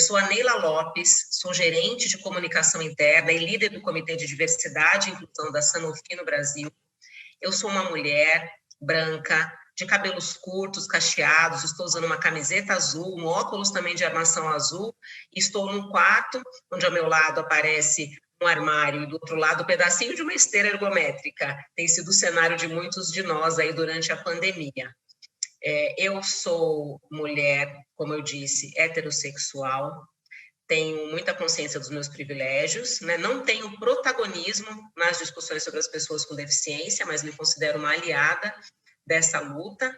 Eu sou a Neila Lopes, sou gerente de comunicação interna e líder do Comitê de Diversidade e Inclusão da Sanofi no Brasil. Eu sou uma mulher branca, de cabelos curtos, cacheados, estou usando uma camiseta azul, um óculos também de armação azul, e estou num quarto onde ao meu lado aparece um armário e do outro lado um pedacinho de uma esteira ergométrica. Tem sido o cenário de muitos de nós aí durante a pandemia. Eu sou mulher, como eu disse, heterossexual, tenho muita consciência dos meus privilégios, né? Não tenho protagonismo nas discussões sobre as pessoas com deficiência, mas me considero uma aliada dessa luta,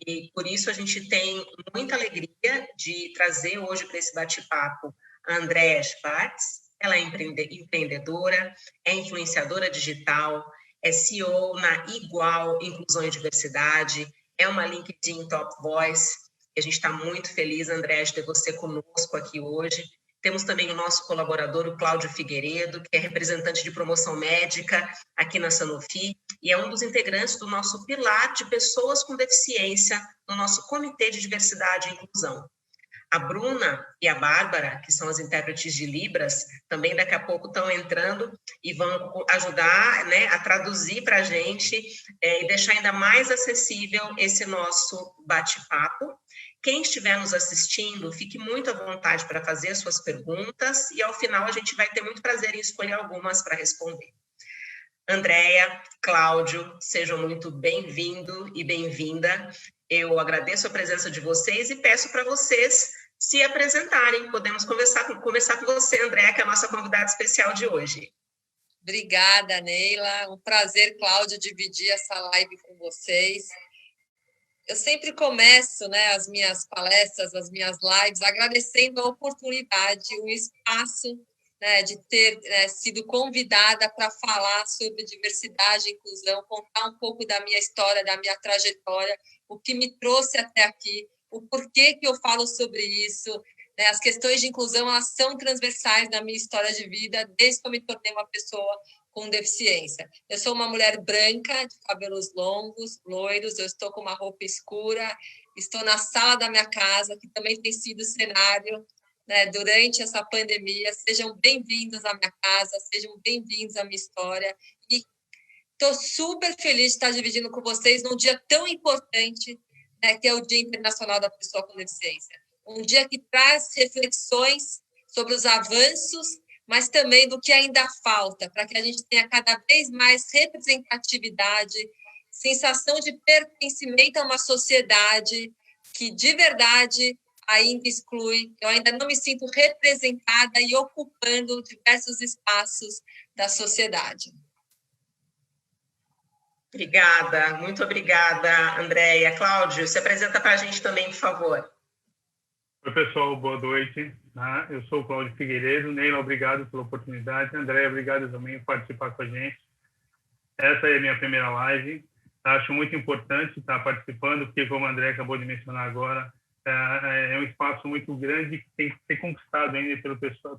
e por isso a gente tem muita alegria de trazer hoje para esse bate-papo a Andrea Schwartz. Ela é empreendedora, é influenciadora digital, é CEO na Igual Inclusão e Diversidade, é uma LinkedIn Top Voice. A gente está muito feliz, Andrea, de ter você conosco aqui hoje. Temos também o nosso colaborador, o Cláudio Figueiredo, que é representante de promoção médica aqui na Sanofi e é um dos integrantes do nosso pilar de pessoas com deficiência no nosso Comitê de Diversidade e Inclusão. A Bruna e a Bárbara, que são as intérpretes de Libras, também daqui a pouco estão entrando e vão ajudar, né, a traduzir para a gente e deixar ainda mais acessível esse nosso bate-papo. Quem estiver nos assistindo, fique muito à vontade para fazer suas perguntas e, ao final, a gente vai ter muito prazer em escolher algumas para responder. Andrea, Cláudio, sejam muito bem-vindo e bem-vinda. Eu agradeço a presença de vocês e peço para vocês se apresentarem. Podemos começar com você, Andrea, que é a nossa convidada especial de hoje. Obrigada, Neila. Um prazer, Cláudio, dividir essa live com vocês. Eu sempre começo, né, as minhas palestras, as minhas lives, agradecendo a oportunidade, o espaço, né, de ter sido convidada para falar sobre diversidade e inclusão, contar um pouco da minha história, da minha trajetória, o que me trouxe até aqui, o porquê que eu falo sobre isso. Né, as questões de inclusão, elas são transversais na minha história de vida, desde que eu me tornei uma pessoa com deficiência. Eu sou uma mulher branca, de cabelos longos, loiros, eu estou com uma roupa escura, estou na sala da minha casa, que também tem sido cenário, né, durante essa pandemia. Sejam bem-vindos à minha casa, sejam bem-vindos à minha história. E estou super feliz de estar dividindo com vocês num dia tão importante, né, que é o Dia Internacional da Pessoa com Deficiência. Um dia que traz reflexões sobre os avanços, mas também do que ainda falta, para que a gente tenha cada vez mais representatividade, sensação de pertencimento a uma sociedade que, de verdade, ainda exclui. Eu ainda não me sinto representada e ocupando diversos espaços da sociedade. Obrigada, muito obrigada, Andréia. Cláudio, se apresenta para a gente também, por favor. Oi, pessoal, boa noite. Eu sou o Cláudio Figueiredo. Neila, obrigado pela oportunidade. Andréia, obrigado também por participar com a gente. Essa é a minha primeira live. Acho muito importante estar participando, porque, como a Andréia acabou de mencionar agora, é um espaço muito grande que tem que ser conquistado ainda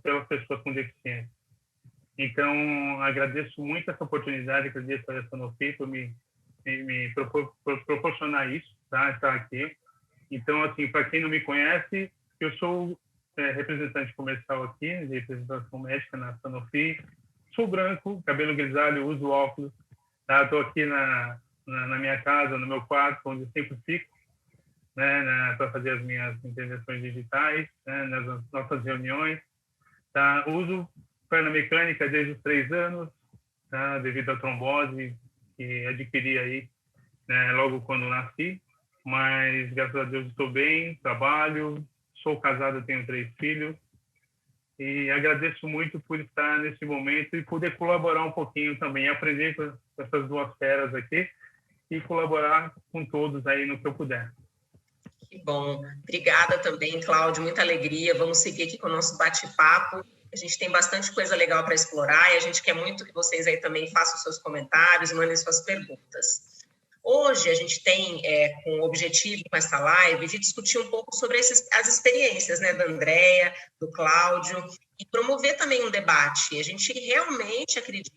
pelas pessoas com deficiência. Então, agradeço muito essa oportunidade, agradeço a Sanofi por me proporcionar isso, tá? Estar aqui. Então, assim, para quem não me conhece, eu sou representante comercial aqui, de representação médica na Sanofi. Sou branco, cabelo grisalho, uso óculos. Estou aqui na minha casa, no meu quarto, onde eu sempre fico, né, para fazer as minhas intervenções digitais, né, nas nossas reuniões. Tá? Uso perna mecânica desde os 3 anos, tá? Devido à trombose que adquiri aí, né, logo quando nasci. Mas, graças a Deus, estou bem, trabalho, sou casado, tenho 3 filhos. E agradeço muito por estar nesse momento e poder colaborar um pouquinho também, aprender com essas 2 feras aqui e colaborar com todos aí no que eu puder. Que bom. Obrigada também, Cláudio, muita alegria. Vamos seguir aqui com o nosso bate-papo. A gente tem bastante coisa legal para explorar e a gente quer muito que vocês aí também façam seus comentários, mandem suas perguntas. Hoje a gente tem com o objetivo com essa live de discutir um pouco sobre as experiências, né, da Andréia, do Cláudio, e promover também um debate. A gente realmente acredita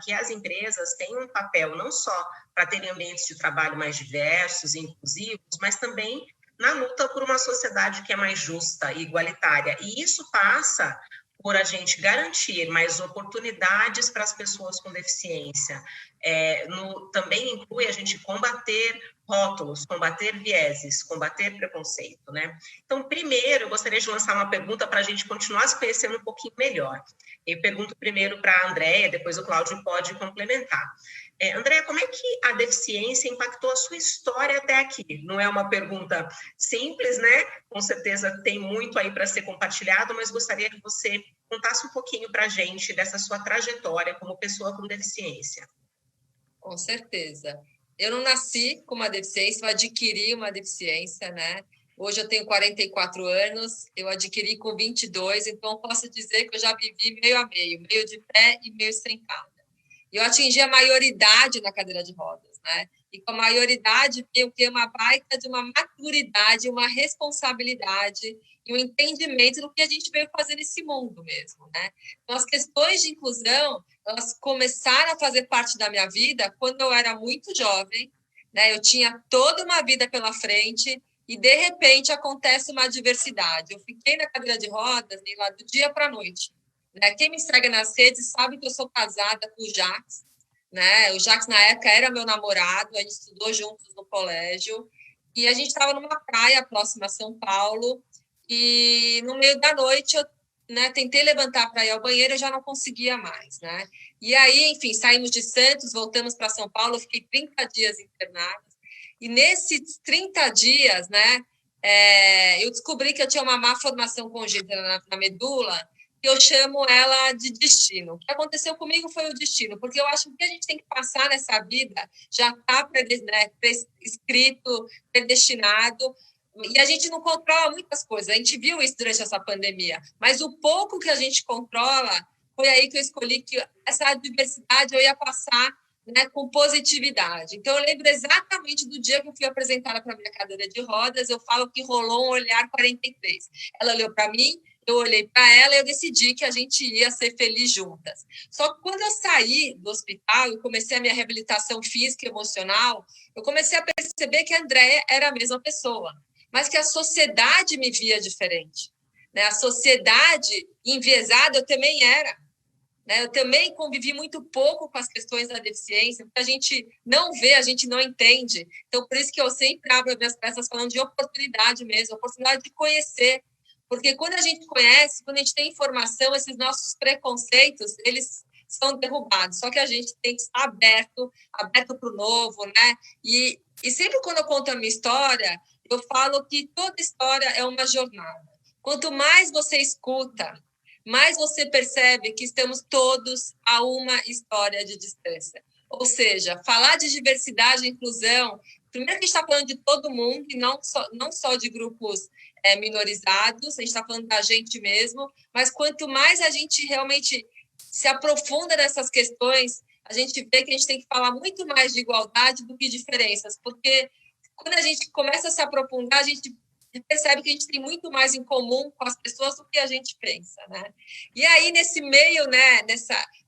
que as empresas têm um papel não só para terem ambientes de trabalho mais diversos e inclusivos, mas também na luta por uma sociedade que é mais justa e igualitária. E isso passa por a gente garantir mais oportunidades para as pessoas com deficiência. Também inclui a gente combater rótulos, combater vieses, combater preconceito, né? Então, primeiro, eu gostaria de lançar uma pergunta para a gente continuar se conhecendo um pouquinho melhor. Eu pergunto primeiro para a Andréia, depois o Cláudio pode complementar. Andréia, como é que a deficiência impactou a sua história até aqui? Não é uma pergunta simples, né? Com certeza tem muito aí para ser compartilhado, mas gostaria que você contasse um pouquinho para a gente dessa sua trajetória como pessoa com deficiência. Com certeza. Eu não nasci com uma deficiência, eu adquiri uma deficiência, né? Hoje eu tenho 44 anos, eu adquiri com 22, então eu posso dizer que eu já vivi meio a meio de pé e meio sentada. Eu atingi a maioridade na cadeira de rodas, né? E com a maioridade veio que uma baita de uma maturidade, uma responsabilidade e um entendimento do que a gente veio fazer nesse mundo mesmo, né? Então, as questões de inclusão, elas começaram a fazer parte da minha vida quando eu era muito jovem, né? Eu tinha toda uma vida pela frente e, de repente, acontece uma adversidade. Eu fiquei na cadeira de rodas, lá do dia para a noite. Né? Quem me segue nas redes sabe que eu sou casada com o Jax, né? O Jax, na época, era meu namorado, a gente estudou juntos no colégio, e a gente estava numa praia próxima a São Paulo, e no meio da noite eu, né, tentei levantar para ir ao banheiro, eu já não conseguia mais, né? E aí, enfim, saímos de Santos, voltamos para São Paulo, eu fiquei 30 dias internada, e nesses 30 dias, né, eu descobri que eu tinha uma má formação congênita na medula, que eu chamo ela de destino. O que aconteceu comigo foi o destino, porque eu acho que o que a gente tem que passar nessa vida já está escrito, predestinado, e a gente não controla muitas coisas. A gente viu isso durante essa pandemia, mas o pouco que a gente controla, foi aí que eu escolhi que essa adversidade eu ia passar, né, com positividade. Então, eu lembro exatamente do dia que eu fui apresentada para a minha cadeira de rodas, eu falo que rolou um olhar 43. Ela olhou para mim, eu olhei para ela e eu decidi que a gente ia ser feliz juntas. Só que quando eu saí do hospital e comecei a minha reabilitação física e emocional, eu comecei a perceber que a Andréia era a mesma pessoa, mas que a sociedade me via diferente. Né? A sociedade enviesada eu também era. Né? Eu também convivi muito pouco com as questões da deficiência, porque a gente não vê, a gente não entende. Então, por isso que eu sempre abro as minhas peças falando de oportunidade mesmo, oportunidade de conhecer. Porque quando a gente conhece, quando a gente tem informação, esses nossos preconceitos, eles são derrubados. Só que a gente tem que estar aberto para o novo, né? E sempre quando eu conto a minha história, eu falo que toda história é uma jornada. Quanto mais você escuta, mais você percebe que estamos todos a uma história de distância. Ou seja, falar de diversidade e inclusão, primeiro que a gente está falando de todo mundo, e não só de grupos minorizados, a gente está falando da gente mesmo, mas quanto mais a gente realmente se aprofunda nessas questões, a gente vê que a gente tem que falar muito mais de igualdade do que diferenças, porque quando a gente começa a se aprofundar, a gente percebe que a gente tem muito mais em comum com as pessoas do que a gente pensa, né? E aí, nesse meio, né,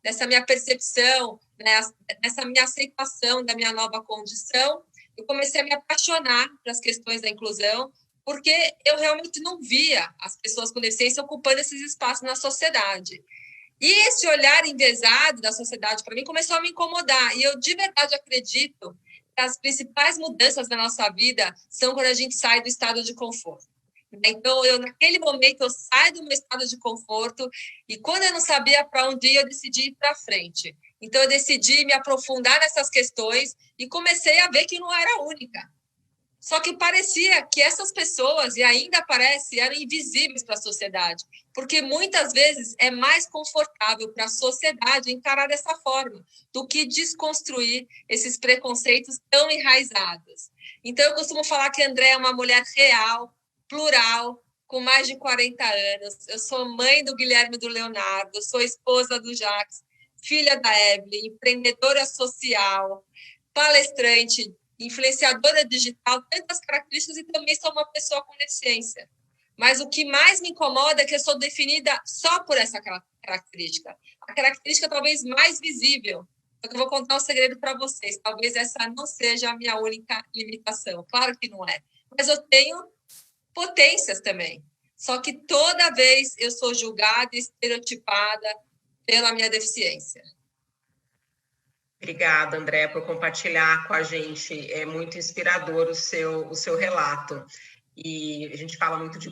nessa minha percepção, né, nessa minha aceitação da minha nova condição, eu comecei a me apaixonar pelas questões da inclusão, porque eu realmente não via as pessoas com deficiência ocupando esses espaços na sociedade. E esse olhar enviesado da sociedade, para mim, começou a me incomodar. E eu, de verdade, acredito que as principais mudanças da nossa vida são quando a gente sai do estado de conforto. Então, naquele momento, eu saio do meu estado de conforto e quando eu não sabia para onde ir, eu decidi ir para frente. Então, eu decidi me aprofundar nessas questões e comecei a ver que não era única. Só que parecia que essas pessoas, e ainda parece, eram invisíveis para a sociedade, porque muitas vezes é mais confortável para a sociedade encarar dessa forma do que desconstruir esses preconceitos tão enraizados. Então, eu costumo falar que a Andréia é uma mulher real, plural, com mais de 40 anos. Eu sou mãe do Guilherme e do Leonardo, sou esposa do Jax, filha da Evelyn, empreendedora social, palestrante, influenciadora digital, tantas características, e também sou uma pessoa com deficiência. Mas o que mais me incomoda é que eu sou definida só por essa característica. A característica talvez mais visível. Só que eu vou contar um segredo para vocês. Talvez essa não seja a minha única limitação. Claro que não é. Mas eu tenho potências também. Só que toda vez eu sou julgada e estereotipada pela minha deficiência. Obrigada, André, por compartilhar com a gente. É muito inspirador o seu relato. E a gente fala muito de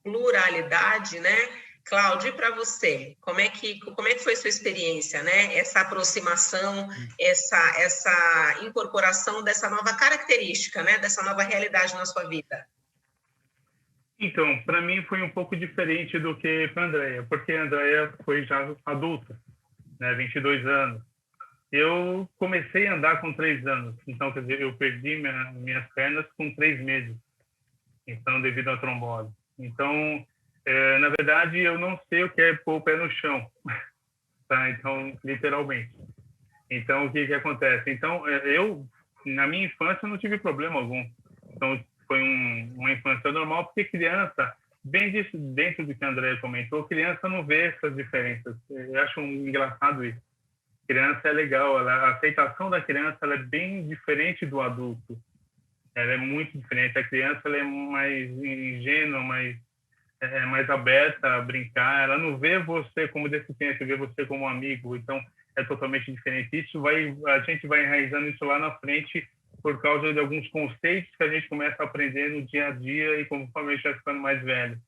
pluralidade, né? Cláudia, para você, como é que foi sua experiência, né? Essa aproximação, essa incorporação dessa nova característica, né? Dessa nova realidade na sua vida? Então, para mim foi um pouco diferente do que para a Andrea, porque a Andrea foi já adulta, né? 22 anos. Eu comecei a andar com 3 anos, então, quer dizer, eu perdi minhas pernas com 3 meses, então, devido à trombose. Então, na verdade, eu não sei o que é pôr o pé no chão, tá? Então, literalmente. Então, o que acontece? Então, eu, na minha infância, não tive problema algum. Então, foi uma infância normal, porque criança, bem dentro do que a Andrea comentou, criança não vê essas diferenças. Eu acho engraçado isso. Criança é legal, a aceitação da criança ela é bem diferente do adulto. Ela é muito diferente. A criança ela é mais ingênua, mais aberta a brincar. Ela não vê você como deficiente, vê você como amigo. Então, é totalmente diferente. A gente vai enraizando isso lá na frente por causa de alguns conceitos que a gente começa a aprender no dia a dia e conforme a gente vai ficando mais velho.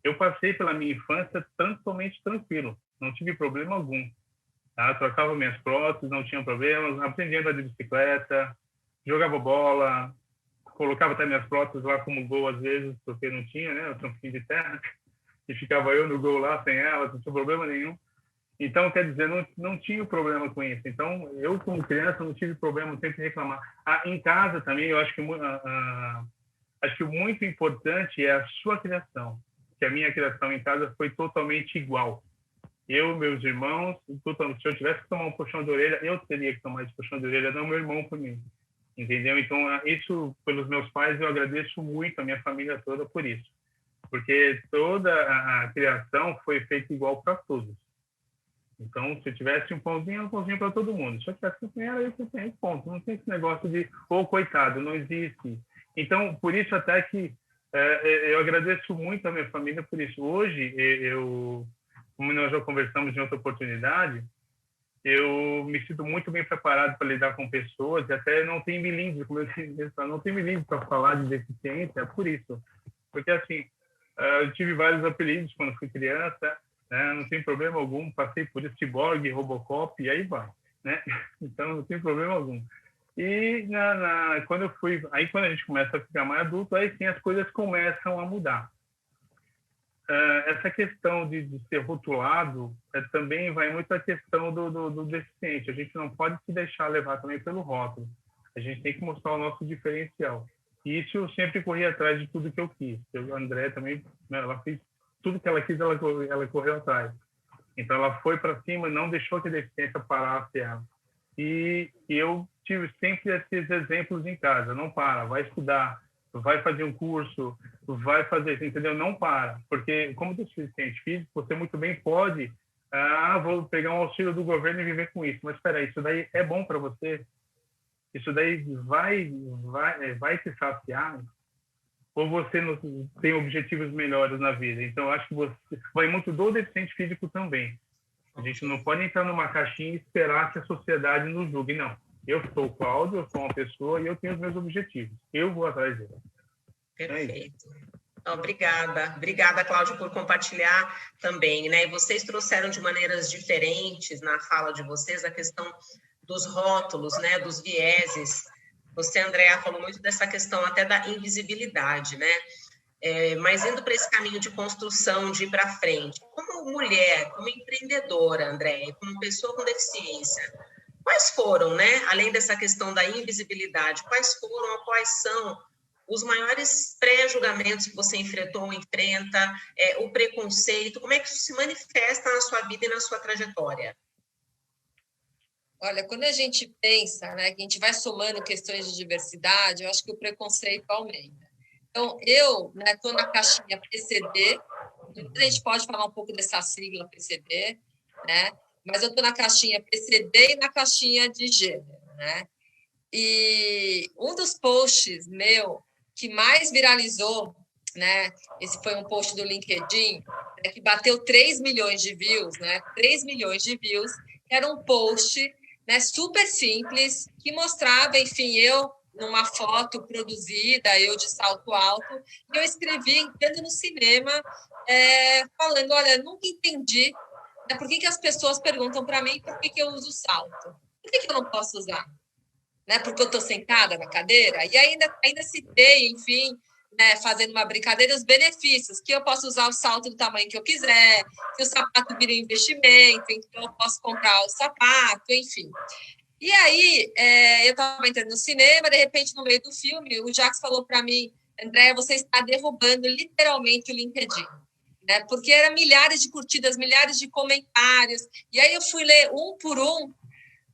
Eu passei pela minha infância totalmente tranquilo. Não tive problema algum. Tá? Trocava minhas próteses, não tinha problemas, aprendi a andar de bicicleta, jogava bola, colocava até minhas próteses lá como gol às vezes, porque não tinha, né, o campinho de terra, e ficava eu no gol lá sem elas, não tinha problema nenhum. Então, quer dizer, não tinha problema com isso. Então, eu como criança não tive problema, não sempre reclamar. Em casa também, eu acho que o muito importante é a sua criação, que a minha criação em casa foi totalmente igual. Eu, meus irmãos, se eu tivesse que tomar um puxão de orelha, eu teria que tomar esse puxão de orelha, não meu irmão por mim. Entendeu? Então, isso, pelos meus pais, eu agradeço muito a minha família toda por isso. Porque toda a criação foi feita igual para todos. Então, se eu tivesse um pãozinho para todo mundo. Se eu tivesse um pãozinho, era eu que tenho, ponto. Não tem esse negócio de, coitado, não existe. Então, por isso até que eu agradeço muito a minha família por isso. Hoje, como nós já conversamos em outra oportunidade, eu me sinto muito bem preparado para lidar com pessoas e até não tenho milímetros, como eu disse, não tenho milímetros para falar de deficiência, é por isso. Porque, assim, eu tive vários apelidos quando fui criança, né? Não tem problema algum, passei por isso, Cyborg, Robocop, e aí vai, né? Então, não tem problema algum. E quando a gente começa a ficar mais adulto, aí sim as coisas começam a mudar. Essa questão de ser rotulado também vai muito a questão do deficiente. A gente não pode se deixar levar também pelo rótulo. A gente tem que mostrar o nosso diferencial. E isso eu sempre corri atrás de tudo que eu quis. A Andrea também, ela fez tudo que ela quis, ela correu atrás. Então, ela foi para cima e não deixou que a deficiência parasse ela. E eu tive sempre esses exemplos em casa. Não para, vai estudar, vai fazer um curso, vai fazer, entendeu? Não para, porque como deficiente físico, você muito bem pode, vou pegar um auxílio do governo e viver com isso. Mas espera aí, isso daí é bom para você? Isso daí vai te saciar? Ou você não tem objetivos melhores na vida? Então, eu acho que você vai muito do deficiente físico também. A gente não pode entrar numa caixinha e esperar que a sociedade nos julgue, não. Eu sou o Cláudio, eu sou uma pessoa e eu tenho os meus objetivos. Eu vou atrás deles. Perfeito. Obrigada, Cláudio, por compartilhar também, né? E vocês trouxeram de maneiras diferentes na fala de vocês a questão dos rótulos, né? Dos vieses. Você, Andréa, falou muito dessa questão até da invisibilidade, né? Mas indo para esse caminho de construção, de ir para frente, como mulher, como empreendedora, Andréa, como pessoa com deficiência, quais foram, né? Além dessa questão da invisibilidade, quais são os maiores pré-julgamentos que você enfrentou ou enfrenta, o preconceito, como é que isso se manifesta na sua vida e na sua trajetória? Olha, quando a gente pensa, né, que a gente vai somando questões de diversidade, eu acho que o preconceito aumenta. Então, eu estou na caixinha PCD, a gente pode falar um pouco dessa sigla PCD, né? Mas eu estou na caixinha PCD e na caixinha de gênero, né? E um dos posts meu que mais viralizou né? Esse foi um post do LinkedIn, né, que bateu 3 milhões de views, né? 3 milhões de views, que era um post, né, super simples, que mostrava, enfim, eu numa foto produzida, eu de salto alto, e eu escrevi entrando no cinema, falando, olha, nunca entendi, né, por que as pessoas perguntam para mim por que eu uso salto. Por que eu não posso usar? Né, porque eu estou sentada na cadeira, e ainda citei, enfim, né, fazendo uma brincadeira, os benefícios, que eu posso usar o salto do tamanho que eu quiser, que o sapato vira um investimento, então eu posso comprar o sapato, enfim. E aí, eu estava entrando no cinema, de repente, no meio do filme, o Jacques falou para mim, Andréa, você está derrubando literalmente o LinkedIn. Né? Porque eram milhares de curtidas, milhares de comentários, e aí eu fui ler um por um,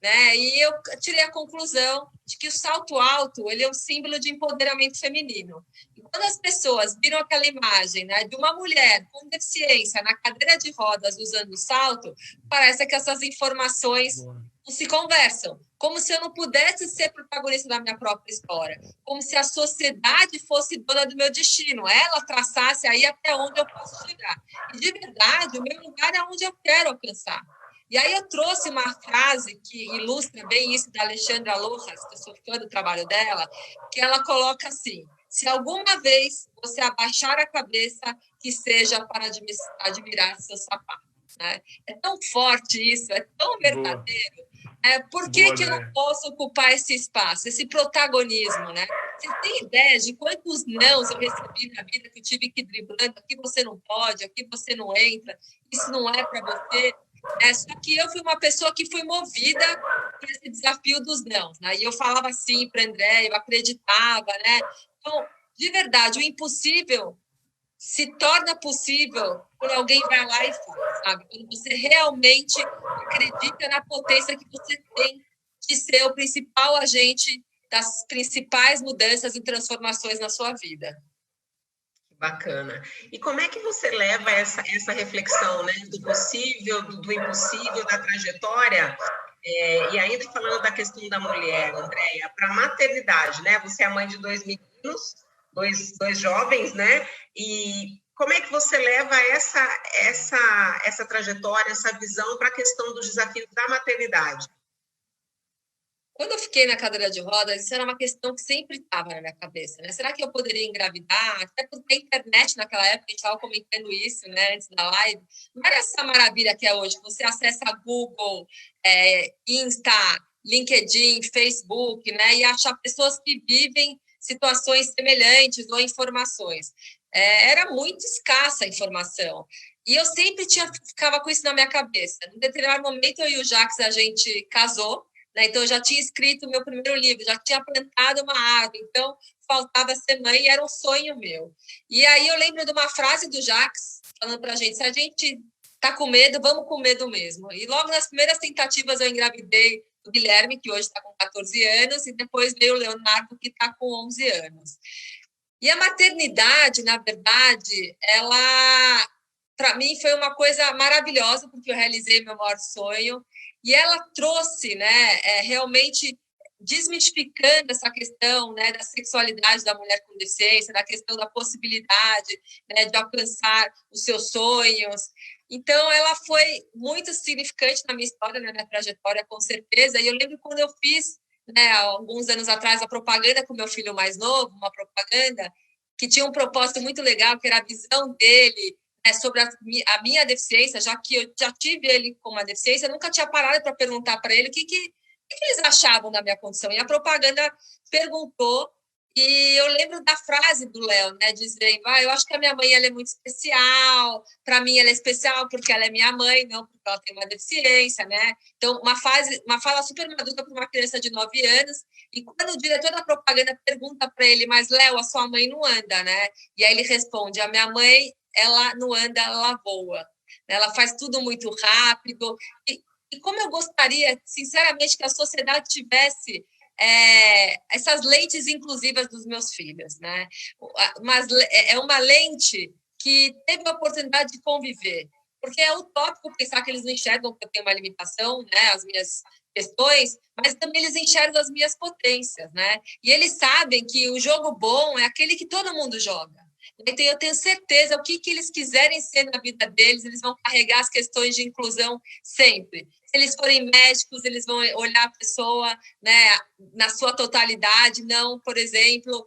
né? E eu tirei a conclusão de que o salto alto ele é um símbolo de empoderamento feminino. E quando as pessoas viram aquela imagem, né, de uma mulher com deficiência na cadeira de rodas usando salto, parece que essas informações não se conversam. Como se eu não pudesse ser protagonista da minha própria história. Como se a sociedade fosse dona do meu destino. Ela traçasse aí até onde eu posso chegar. E, de verdade, o meu lugar é onde eu quero alcançar. E aí eu trouxe uma frase que ilustra bem isso da Alexandra Lojas, que eu sou fã do trabalho dela, que ela coloca assim, se alguma vez você abaixar a cabeça, que seja para admirar seus sapatos. Né? É tão forte isso, é tão verdadeiro. Por que eu não posso ocupar esse espaço, esse protagonismo? Né? Você tem ideia de quantos nãos eu recebi na vida que eu tive que ir driblando? Aqui você não pode, aqui você não entra, isso não é para você. Só que eu fui uma pessoa que foi movida por esse desafio dos não. Né? E eu falava assim para André, eu acreditava. Né? Então, de verdade, o impossível se torna possível quando alguém vai lá e faz, sabe? Quando você realmente acredita na potência que você tem de ser o principal agente das principais mudanças e transformações na sua vida. Bacana. E como é que você leva essa reflexão, né, do possível, do impossível, da trajetória, e ainda falando da questão da mulher, Andréia, para a maternidade, né? Você é mãe de 2 meninos, dois jovens, né? E como é que você leva essa trajetória, essa visão para a questão dos desafios da maternidade? Quando eu fiquei na cadeira de rodas, isso era uma questão que sempre estava na minha cabeça, né? Será que eu poderia engravidar? Até porque a internet naquela época, a gente estava comentando isso, né, antes da live, não era essa maravilha que é hoje. Você acessa Google, Insta, LinkedIn, Facebook, né, e acha pessoas que vivem situações semelhantes ou informações. Era muito escassa a informação. E eu sempre ficava com isso na minha cabeça. Num determinado momento, eu e o Jacques, a gente casou, né? Então, eu já tinha escrito o meu primeiro livro, já tinha plantado uma árvore, então faltava ser mãe e era um sonho meu. E aí eu lembro de uma frase do Jacques falando para a gente, se a gente está com medo, vamos com medo mesmo. E logo nas primeiras tentativas eu engravidei o Guilherme, que hoje está com 14 anos, e depois veio o Leonardo, que está com 11 anos. E a maternidade, na verdade, ela, para mim, foi uma coisa maravilhosa, porque eu realizei meu maior sonho, e ela trouxe, né, realmente desmistificando essa questão, né, da sexualidade da mulher com deficiência, da questão da possibilidade, né, de alcançar os seus sonhos. Então, ela foi muito significante na minha história, na minha trajetória, com certeza. E eu lembro quando eu fiz, né, alguns anos atrás, a propaganda com meu filho mais novo, uma propaganda que tinha um propósito muito legal, que era a visão dele, sobre a minha deficiência, já que eu já tive ele com uma deficiência, eu nunca tinha parado para perguntar para ele o que eles achavam da minha condição. E a propaganda perguntou, e eu lembro da frase do Léo, né, dizendo, eu acho que a minha mãe ela é muito especial, para mim ela é especial porque ela é minha mãe, não porque ela tem uma deficiência, né? Então, uma fala super madura para uma criança de 9 anos, e quando o diretor da propaganda pergunta para ele, mas Léo, a sua mãe não anda, né? E aí ele responde, a minha mãe, ela não anda, ela voa. Ela faz tudo muito rápido. E como eu gostaria, sinceramente, que a sociedade tivesse essas lentes inclusivas dos meus filhos, né? Mas é uma lente que teve a oportunidade de conviver, porque é utópico pensar que eles não enxergam que eu tenho uma limitação, né? As minhas questões, mas também eles enxergam as minhas potências, né? E eles sabem que o jogo bom é aquele que todo mundo joga. Então, eu tenho certeza, o que eles quiserem ser na vida deles, eles vão carregar as questões de inclusão sempre. Se eles forem médicos, eles vão olhar a pessoa, né, na sua totalidade, não, por exemplo,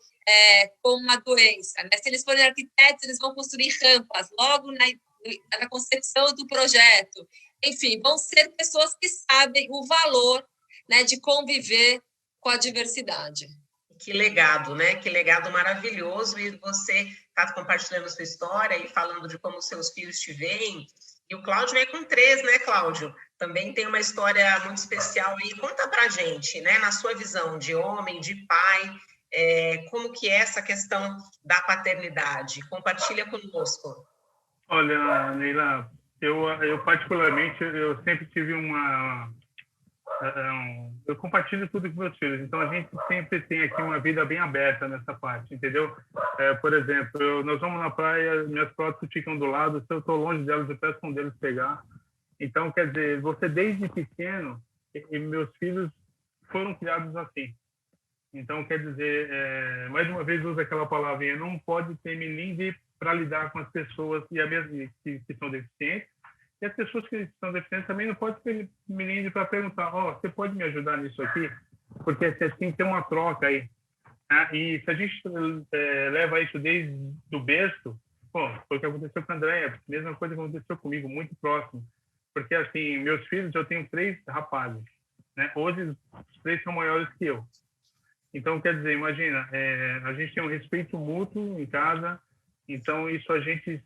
como uma doença. Né? Se eles forem arquitetos, eles vão construir rampas logo na concepção do projeto. Enfim, vão ser pessoas que sabem o valor, né, de conviver com a diversidade. Que legado, né? Que legado maravilhoso. E você está compartilhando sua história e falando de como seus filhos te veem. E o Cláudio vem com 3, né, Cláudio? Também tem uma história muito especial aí. Conta pra gente, né, na sua visão de homem, de pai, como que é essa questão da paternidade? Compartilha conosco. Olha, Neila, eu particularmente, eu sempre tive eu compartilho tudo com meus filhos, então a gente sempre tem aqui uma vida bem aberta nessa parte, entendeu? Por exemplo, nós vamos na praia, minhas fotos ficam do lado, se eu estou longe delas, eu peço um deles pegar. Então, quer dizer, você desde pequeno, e meus filhos foram criados assim. Então, quer dizer, mais uma vez usa aquela palavrinha, não pode ter melindre para lidar com as pessoas que são deficientes, e as pessoas que são deficientes também não podem ter melindre para perguntar, você pode me ajudar nisso aqui? Porque assim tem uma troca aí. Né? E se a gente leva isso desde o berço, foi o que aconteceu com a Andréia, mesma coisa que aconteceu comigo, muito próximo. Porque, assim, meus filhos, eu tenho 3 rapazes. Né? Hoje, os 3 são maiores que eu. Então, quer dizer, imagina, a gente tem um respeito mútuo em casa, então isso a gente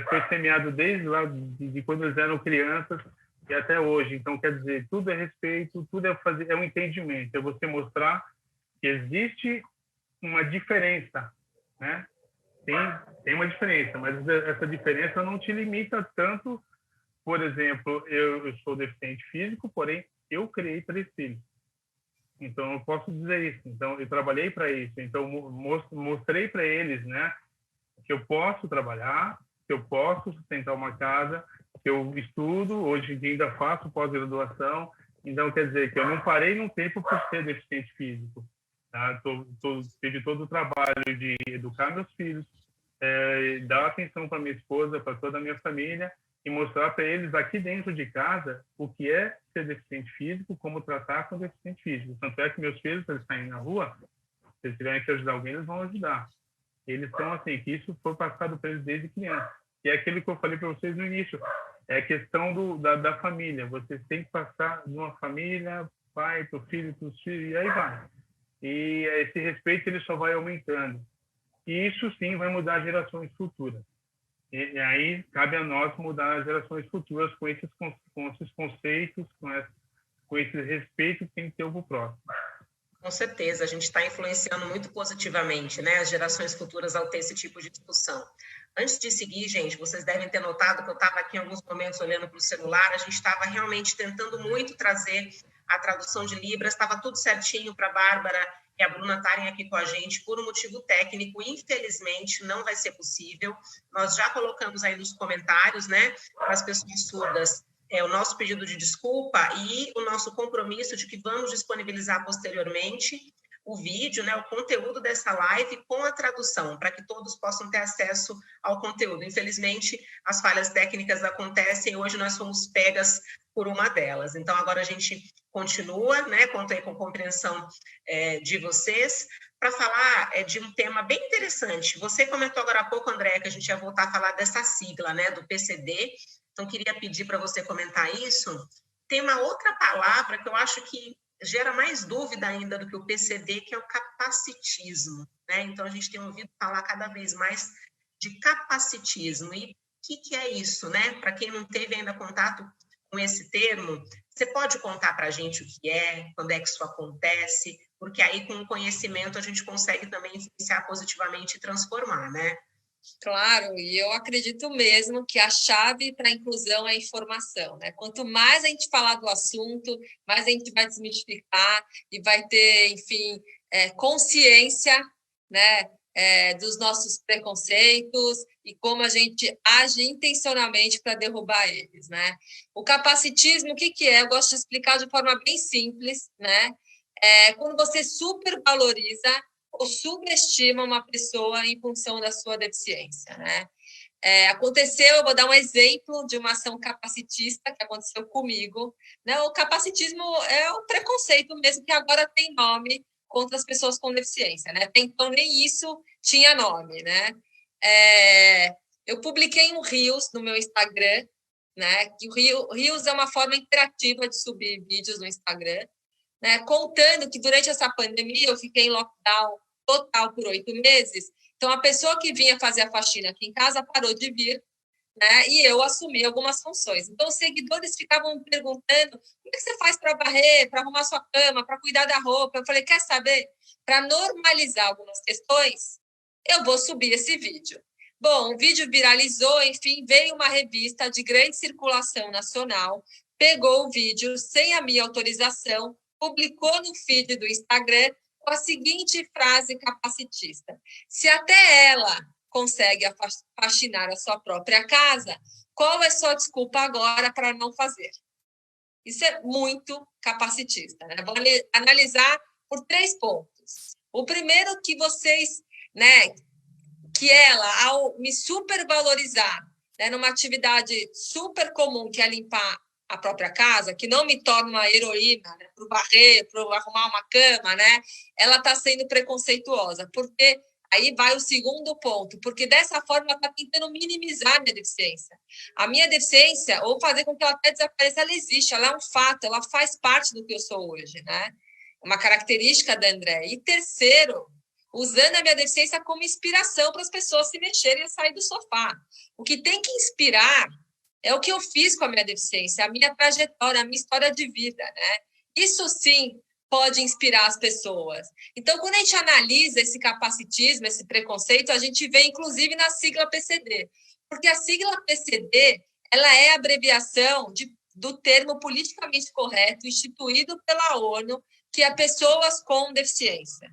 foi semeado desde lá de quando eles eram crianças e até hoje. Então, quer dizer, tudo é respeito, tudo é um entendimento, é você mostrar que existe uma diferença, né? Tem uma diferença, mas essa diferença não te limita tanto. Por exemplo, eu sou deficiente físico, porém eu criei 3 filhos. Então, eu posso dizer isso. Então, eu trabalhei para isso. Então, mostrei para eles, né, que eu posso trabalhar, que eu posso sustentar uma casa, que eu estudo, hoje ainda faço pós-graduação. Então, quer dizer, que eu não parei no tempo por ser deficiente físico. Tá? Tive todo o trabalho de educar meus filhos, dar atenção para minha esposa, para toda a minha família, e mostrar para eles aqui dentro de casa o que é ser deficiente físico, como tratar com deficiente físico. Tanto é que meus filhos, eles saem na rua, se eles tiverem que ajudar alguém, eles vão ajudar. Eles são assim, que isso foi passado para eles desde criança. E é aquilo que eu falei para vocês no início, é a questão da família. Você tem que passar de uma família, pai para o filho, para os filhos, e aí vai. E esse respeito ele só vai aumentando. E isso sim vai mudar as gerações futuras. E aí cabe a nós mudar as gerações futuras com esses conceitos, com esse respeito que tem que ter o próximo. Com certeza, a gente está influenciando muito positivamente, né, as gerações futuras ao ter esse tipo de discussão. Antes de seguir, gente, vocês devem ter notado que eu estava aqui em alguns momentos olhando para o celular, a gente estava realmente tentando muito trazer a tradução de Libras, estava tudo certinho para a Bárbara e a Bruna estarem aqui com a gente, por um motivo técnico, infelizmente, não vai ser possível. Nós já colocamos aí nos comentários, né, para as pessoas surdas, o nosso pedido de desculpa e o nosso compromisso de que vamos disponibilizar posteriormente o vídeo, né, o conteúdo dessa live com a tradução, para que todos possam ter acesso ao conteúdo. Infelizmente, as falhas técnicas acontecem e hoje nós fomos pegas por uma delas. Então, agora a gente continua, né, conto aí com a compreensão de vocês, para falar de um tema bem interessante. Você comentou agora há pouco, André, que a gente ia voltar a falar dessa sigla, né, do PCD. Então, queria pedir para você comentar isso. Tem uma outra palavra que eu acho que gera mais dúvida ainda do que o PCD, que é o capacitismo. Né? Então, a gente tem ouvido falar cada vez mais de capacitismo. E o que é isso? Né? Para quem não teve ainda contato com esse termo, você pode contar para a gente o que é, quando é que isso acontece? Porque aí, com o conhecimento, a gente consegue também influenciar positivamente e transformar, né? Claro, e eu acredito mesmo que a chave para a inclusão é a informação, né? Quanto mais a gente falar do assunto, mais a gente vai desmistificar e vai ter, enfim, consciência, né, dos nossos preconceitos e como a gente age intencionalmente para derrubar eles, né? O capacitismo, o que é? Eu gosto de explicar de forma bem simples, né? Quando você supervaloriza ou subestima uma pessoa em função da sua deficiência, né? Aconteceu, eu vou dar um exemplo de uma ação capacitista que aconteceu comigo, né? O capacitismo é o preconceito mesmo, que agora tem nome contra as pessoas com deficiência, né? Até então nem isso tinha nome, né? Eu publiquei um Reels no meu Instagram, né? Que o Reels é uma forma interativa de subir vídeos no Instagram, né? Contando que durante essa pandemia eu fiquei em lockdown total por 8 meses. Então, a pessoa que vinha fazer a faxina aqui em casa parou de vir, né? E eu assumi algumas funções. Então, os seguidores ficavam me perguntando: como é que você faz para varrer, para arrumar sua cama, para cuidar da roupa? Eu falei: quer saber? Para normalizar algumas questões, eu vou subir esse vídeo. Bom, o vídeo viralizou, enfim, veio uma revista de grande circulação nacional, pegou o vídeo sem a minha autorização, publicou no feed do Instagram com a seguinte frase capacitista: se até ela consegue faxinar a sua própria casa, qual é sua desculpa agora para não fazer? Isso é muito capacitista, né? Vou analisar por 3 pontos. O primeiro, que vocês, né, que ela, ao me supervalorizar, né, numa atividade super comum, que é limpar a própria casa, que não me torna uma heroína, né, para varrer, para arrumar uma cama, né, ela está sendo preconceituosa, porque aí vai o segundo ponto, porque dessa forma ela está tentando minimizar a minha deficiência. A minha deficiência, ou fazer com que ela até desapareça, ela existe, ela é um fato, ela faz parte do que eu sou hoje, né? Uma característica da André. E terceiro, usando a minha deficiência como inspiração para as pessoas se mexerem e sair do sofá. O que tem que inspirar é o que eu fiz com a minha deficiência, a minha trajetória, a minha história de vida, né? Isso sim pode inspirar as pessoas. Então, quando a gente analisa esse capacitismo, esse preconceito, a gente vê, inclusive, na sigla PCD. Porque a sigla PCD, ela é a abreviação do termo politicamente correto instituído pela ONU, que é pessoas com deficiência.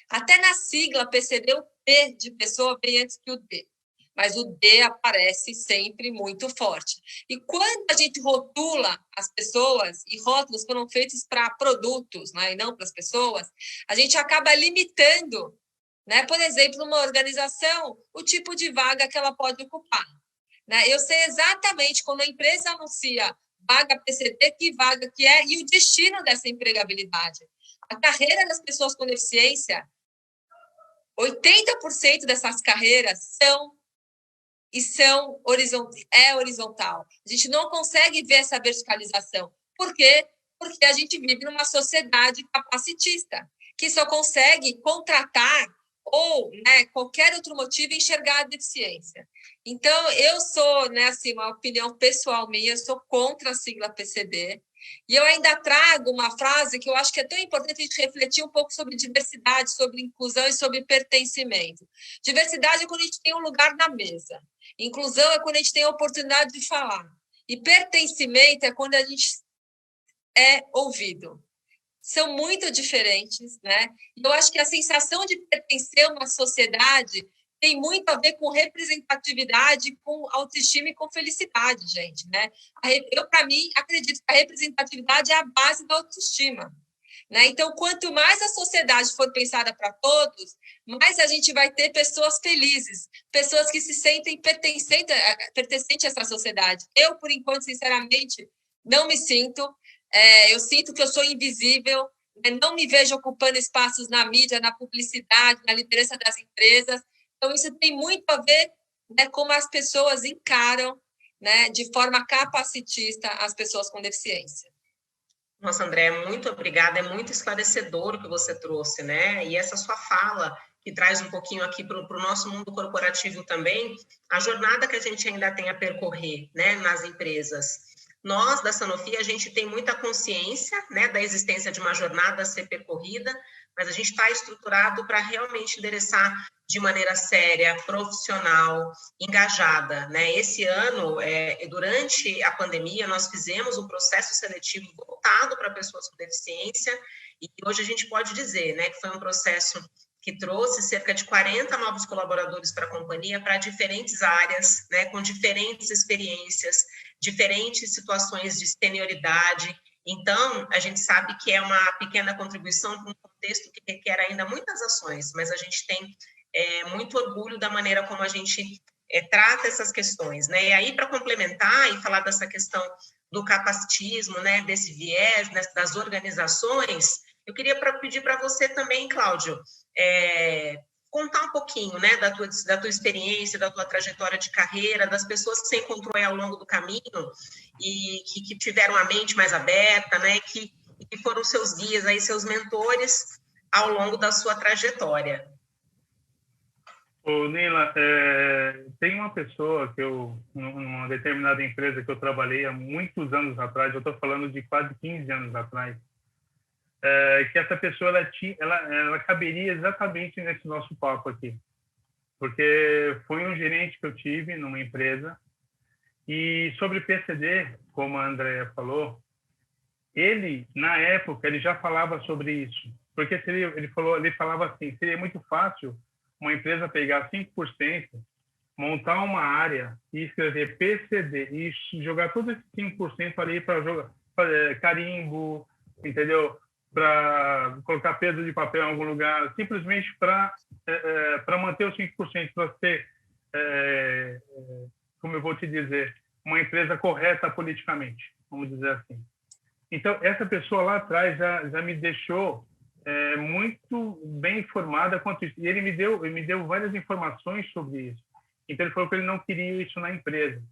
Até na sigla PCD, o P de pessoa vem antes que o D. Mas o D aparece sempre muito forte. E quando a gente rotula as pessoas, e rótulos foram feitos para produtos, né, e não para as pessoas, a gente acaba limitando, né, por exemplo, numa organização, o tipo de vaga que ela pode ocupar. Né? Eu sei exatamente, quando a empresa anuncia vaga PCD, que vaga que é e o destino dessa empregabilidade. A carreira das pessoas com deficiência, 80% dessas carreiras são horizontal. A gente não consegue ver essa verticalização. Por quê? Porque a gente vive numa sociedade capacitista, que só consegue contratar ou, né, qualquer outro motivo enxergar a deficiência. Então, eu sou, né, assim, uma opinião pessoal minha, eu sou contra a sigla PCD, e eu ainda trago uma frase que eu acho que é tão importante a gente refletir um pouco sobre diversidade, sobre inclusão e sobre pertencimento. Diversidade é quando a gente tem um lugar na mesa. Inclusão é quando a gente tem a oportunidade de falar. E pertencimento é quando a gente é ouvido. São muito diferentes, né? Eu acho que a sensação de pertencer a uma sociedade tem muito a ver com representatividade, com autoestima e com felicidade, gente, né? Eu, para mim, acredito que a representatividade é a base da autoestima, né? Então, quanto mais a sociedade for pensada para todos, mais a gente vai ter pessoas felizes, pessoas que se sentem pertencentes a essa sociedade. Eu, por enquanto, sinceramente, não me sinto. Eu sinto que eu sou invisível, né? Não me vejo ocupando espaços na mídia, na publicidade, na liderança das empresas. Então, isso tem muito a ver, né, como as pessoas encaram, né, de forma capacitista as pessoas com deficiência. Nossa, André, muito obrigada. É muito esclarecedor o que você trouxe, né? E essa sua fala, que traz um pouquinho aqui para o nosso mundo corporativo também, a jornada que a gente ainda tem a percorrer, né, nas empresas. Nós, da Sanofi, a gente tem muita consciência, né, da existência de uma jornada a ser percorrida, mas a gente está estruturado para realmente endereçar de maneira séria, profissional, engajada, né? Esse ano, durante a pandemia, nós fizemos um processo seletivo voltado para pessoas com deficiência, e hoje a gente pode dizer, né, que foi um processo que trouxe cerca de 40 novos colaboradores para a companhia, para diferentes áreas, né, com diferentes experiências, diferentes situações de senioridade, Então, a gente sabe que é uma pequena contribuição para um contexto que requer ainda muitas ações, mas a gente tem muito orgulho da maneira como a gente trata essas questões, né? E aí, para complementar e falar dessa questão do capacitismo, né, desse viés, né, das organizações, eu queria pedir para você também, Cláudio, contar um pouquinho, né, da tua experiência, da tua trajetória de carreira, das pessoas que você encontrou aí ao longo do caminho e que tiveram a mente mais aberta, né, que foram seus guias aí, seus mentores ao longo da sua trajetória. Ô, Neila, tem uma pessoa que numa determinada empresa que eu trabalhei há muitos anos atrás, eu estou falando de quase 15 anos atrás, que essa pessoa ela caberia exatamente nesse nosso papo aqui, porque foi um gerente que eu tive numa empresa e sobre PCD, como a Andrea falou, ele na época ele já falava sobre isso, porque ele falava assim, seria muito fácil uma empresa pegar 5%, montar uma área e escrever PCD e jogar todo esse 5% ali para jogar carimbo, entendeu? Para colocar peso de papel em algum lugar, simplesmente para manter os 5%, para ser, como eu vou te dizer, uma empresa correta politicamente, vamos dizer assim. Então, essa pessoa lá atrás já me deixou muito bem informada quanto isso. E ele me deu várias informações sobre isso. Então, ele falou que ele não queria isso na empresa.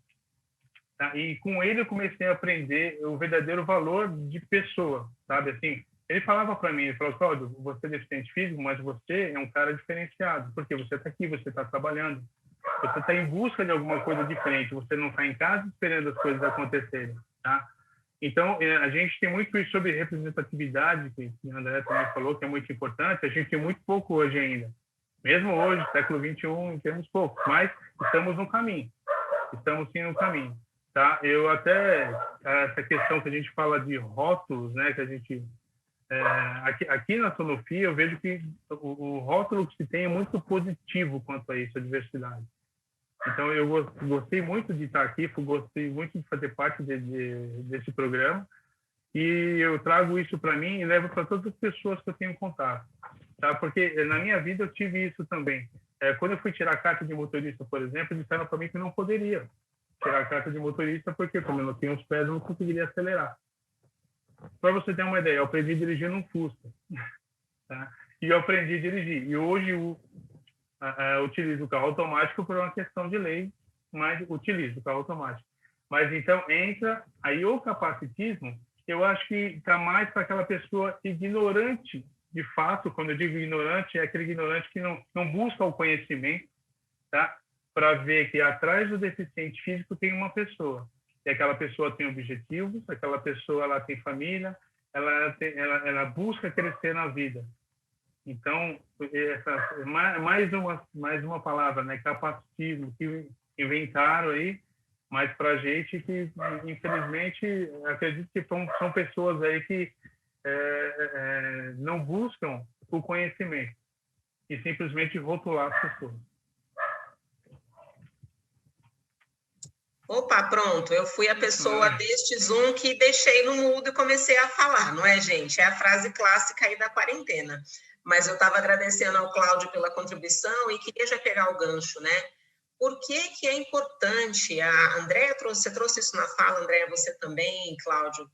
Tá? E com ele eu comecei a aprender o verdadeiro valor de pessoa, sabe? Assim, ele falava para mim, ele falou, Cláudio, você é deficiente físico, mas você é um cara diferenciado, porque você está aqui, você está trabalhando, você está em busca de alguma coisa diferente, você não está em casa esperando as coisas acontecerem, tá? Então, a gente tem muito isso sobre representatividade, que a André também falou, que é muito importante. A gente tem muito pouco hoje ainda. Mesmo hoje, século XXI, temos pouco, mas estamos no caminho. Estamos sim no caminho. Tá? Eu até, essa questão que a gente fala de rótulos, né, que a gente... aqui na Sonofy, eu vejo que o rótulo que se tem é muito positivo quanto a isso, a diversidade. Então, eu gostei muito de estar aqui, gostei muito de fazer parte desse programa e eu trago isso para mim e levo para todas as pessoas que eu tenho contato, tá? Porque na minha vida eu tive isso também. Quando eu fui tirar a carta de motorista, por exemplo, disseram para mim que não poderia tirar a carta de motorista porque, como eu não tinha os pés, eu não conseguiria acelerar. Para você ter uma ideia, eu aprendi a dirigir num Fusca, tá? E eu aprendi a dirigir. E hoje utilizo o carro automático por uma questão de lei, mas utilizo o carro automático. Mas então entra aí o capacitismo, eu acho que está mais para aquela pessoa ignorante, de fato. Quando eu digo ignorante, é aquele ignorante que não busca o conhecimento, tá? Para ver que atrás do deficiente físico tem uma pessoa, e aquela pessoa tem objetivos, aquela pessoa ela tem família, ela busca crescer na vida. Então, mais uma palavra, né? Capacitismo, que inventaram aí, mas para a gente que, infelizmente, acredito que são pessoas aí que não buscam o conhecimento e simplesmente rotular as pessoas. Opa, pronto, eu fui a pessoa deste Zoom que deixei no mudo e comecei a falar, não é, gente? É a frase clássica aí da quarentena. Mas eu estava agradecendo ao Cláudio pela contribuição e queria já pegar o gancho, né? Por que é importante? A Andréa você trouxe isso na fala, Andréa, você também, Cláudio.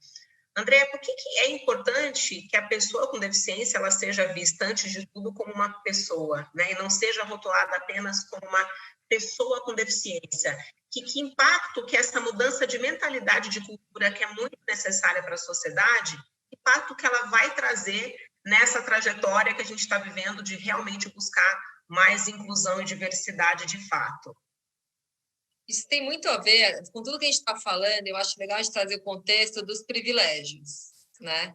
Andréa, por que é importante que a pessoa com deficiência ela seja vista, antes de tudo, como uma pessoa, né? E não seja rotulada apenas como uma pessoa com deficiência? Que impacto que essa mudança de mentalidade, de cultura, que é muito necessária para a sociedade, impacto que ela vai trazer nessa trajetória que a gente está vivendo de realmente buscar mais inclusão e diversidade de fato? Isso tem muito a ver com tudo que a gente está falando. Eu acho legal a gente trazer o contexto dos privilégios, né?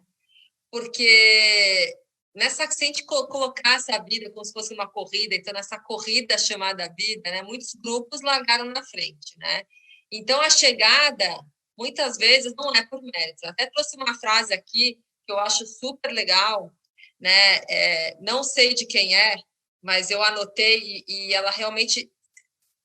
Porque se a gente colocasse a vida como se fosse uma corrida, então nessa corrida chamada vida, né, muitos grupos largaram na frente, né? Então a chegada muitas vezes não é por mérito. Eu até trouxe uma frase aqui que eu acho super legal, né? Não sei de quem é, mas eu anotei e ela realmente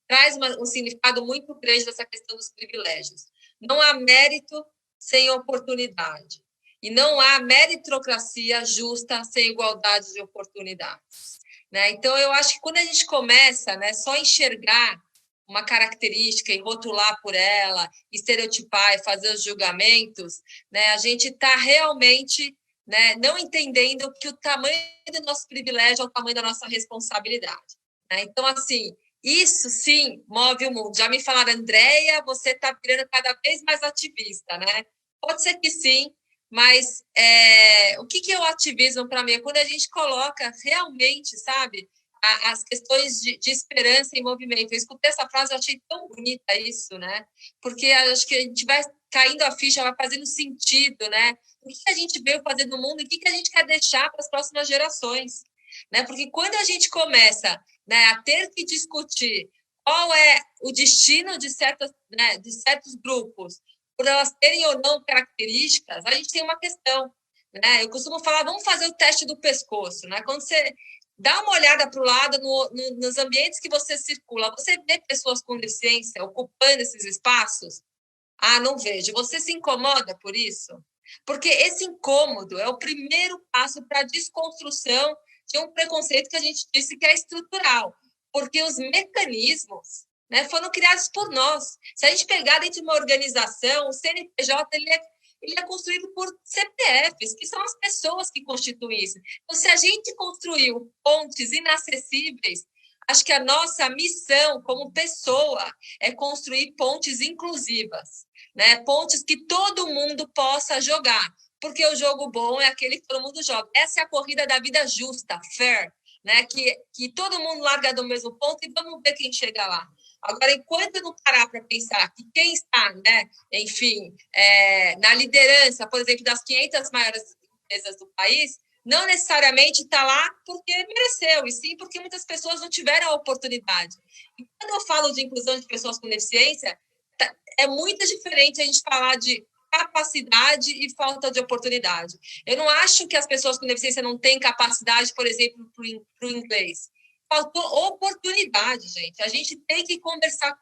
traz um significado muito grande dessa questão dos privilégios. Não há mérito sem oportunidade. E não há meritocracia justa sem igualdade de oportunidades. Né? Então, eu acho que quando a gente começa, né, só enxergar uma característica e rotular por ela, estereotipar e fazer os julgamentos, né, a gente está realmente, né, não entendendo que o tamanho do nosso privilégio é o tamanho da nossa responsabilidade. Né? Então, assim, isso sim move o mundo. Já me falaram, Andréia, você está virando cada vez mais ativista, né? Pode ser que sim, mas o que é o ativismo para mim? É quando a gente coloca realmente, sabe, as questões de esperança em movimento. Eu escutei essa frase, eu achei tão bonita isso, né? Porque acho que a gente vai caindo a ficha, vai fazendo sentido, né? O que a gente veio fazer no mundo e o que a gente quer deixar para as próximas gerações, né? Porque quando a gente começa, né, a ter que discutir qual é o destino de certos grupos, por elas terem ou não características, a gente tem uma questão. Né? Eu costumo falar, vamos fazer o teste do pescoço. Né? Quando você dá uma olhada para o lado, nos ambientes que você circula, você vê pessoas com deficiência ocupando esses espaços? Ah, não vejo. Você se incomoda por isso? Porque esse incômodo é o primeiro passo para a desconstrução de um preconceito que a gente disse que é estrutural. Porque os mecanismos, né, foram criados por nós. Se a gente pegar dentro de uma organização, o CNPJ ele é construído por CPFs, que são as pessoas que constituem isso. Então, se a gente construiu pontes inacessíveis, acho que a nossa missão como pessoa é construir pontes inclusivas, né? Pontes que todo mundo possa jogar, porque o jogo bom é aquele que todo mundo joga. Essa é a corrida da vida justa, fair, né? Que todo mundo larga do mesmo ponto e vamos ver quem chega lá. Agora, enquanto não parar para pensar que quem está, né, enfim, na liderança, por exemplo, das 500 maiores empresas do país, não necessariamente está lá porque mereceu, e sim porque muitas pessoas não tiveram a oportunidade. E quando eu falo de inclusão de pessoas com deficiência, é muito diferente a gente falar de capacidade e falta de oportunidade. Eu não acho que as pessoas com deficiência não têm capacidade, por exemplo, para o inglês. Faltou oportunidade, gente. A gente tem que conversar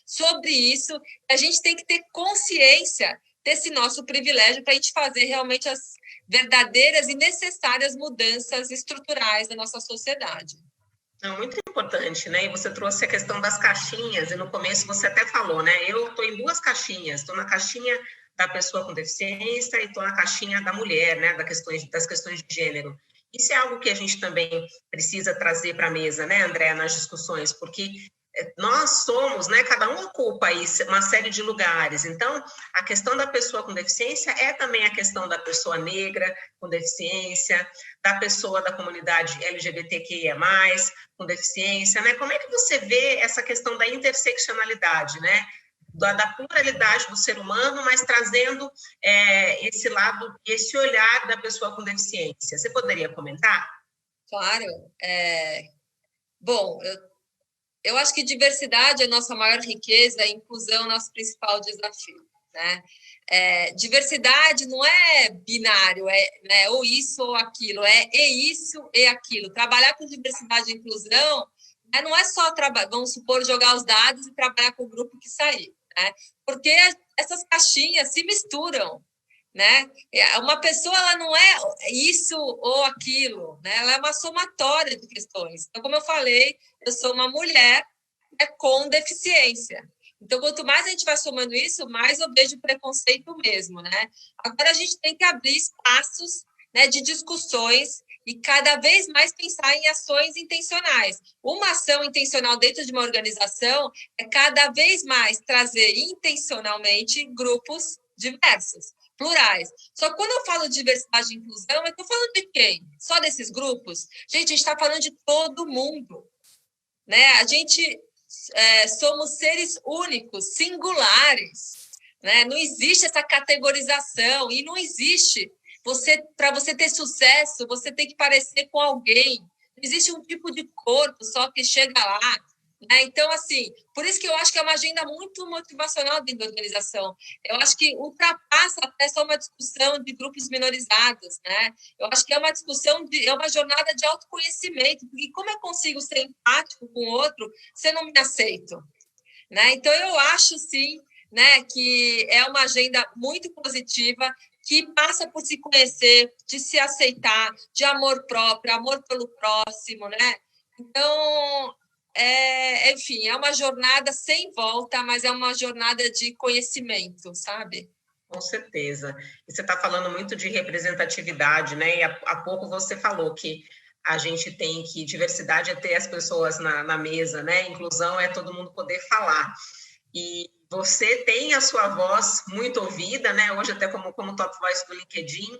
sobre isso, a gente tem que ter consciência desse nosso privilégio para a gente fazer realmente as verdadeiras e necessárias mudanças estruturais da nossa sociedade. Não, muito importante, né? E você trouxe a questão das caixinhas, e no começo você até falou, né? Eu estou em 2 caixinhas, estou na caixinha da pessoa com deficiência e estou na caixinha da mulher, né? Das questões de gênero. Isso é algo que a gente também precisa trazer para a mesa, né, André, nas discussões, porque nós somos, né, cada um ocupa aí uma série de lugares. Então, a questão da pessoa com deficiência é também a questão da pessoa negra com deficiência, da pessoa da comunidade LGBTQIA+, com deficiência, né? Como é que você vê essa questão da interseccionalidade, né? Da pluralidade do ser humano, mas trazendo esse lado, esse olhar da pessoa com deficiência. Você poderia comentar? Claro. Bom, eu acho que diversidade é a nossa maior riqueza, a inclusão é o nosso principal desafio. Né? Diversidade não é binário, né, ou isso ou aquilo, e isso e aquilo. Trabalhar com diversidade e inclusão não é só, vamos supor, jogar os dados e trabalhar com o grupo que sair. Né? Porque essas caixinhas se misturam. Né? Uma pessoa ela não é isso ou aquilo, né? Ela é uma somatória de questões. Então, como eu falei, eu sou uma mulher com deficiência. Então, quanto mais a gente vai somando isso, mais eu vejo preconceito mesmo. Né? Agora, a gente tem que abrir espaços, né, de discussões e cada vez mais pensar em ações intencionais. Uma ação intencional dentro de uma organização é cada vez mais trazer intencionalmente grupos diversos, plurais. Só que quando eu falo de diversidade e inclusão, eu estou falando de quem? Só desses grupos? Gente, a gente está falando de todo mundo. Né? A gente somos seres únicos, singulares. Né? Não existe essa categorização e não existe. Para você ter sucesso, você tem que parecer com alguém. Não existe um tipo de corpo só que chega lá. Né? Então, assim, por isso que eu acho que é uma agenda muito motivacional dentro da organização. Eu acho que ultrapassa até só uma discussão de grupos minorizados. Né? Eu acho que é uma discussão, é uma jornada de autoconhecimento, porque como eu consigo ser empático com o outro se eu não me aceito? Né? Então, eu acho, sim, né, que é uma agenda muito positiva, que passa por se conhecer, de se aceitar, de amor próprio, amor pelo próximo, né? Então, enfim, é uma jornada sem volta, mas é uma jornada de conhecimento, sabe? Com certeza. E você está falando muito de representatividade, né? E há pouco você falou que a gente tem que diversidade é ter as pessoas na mesa, né? Inclusão é todo mundo poder falar. E você tem a sua voz muito ouvida, né? Hoje até como top voice do LinkedIn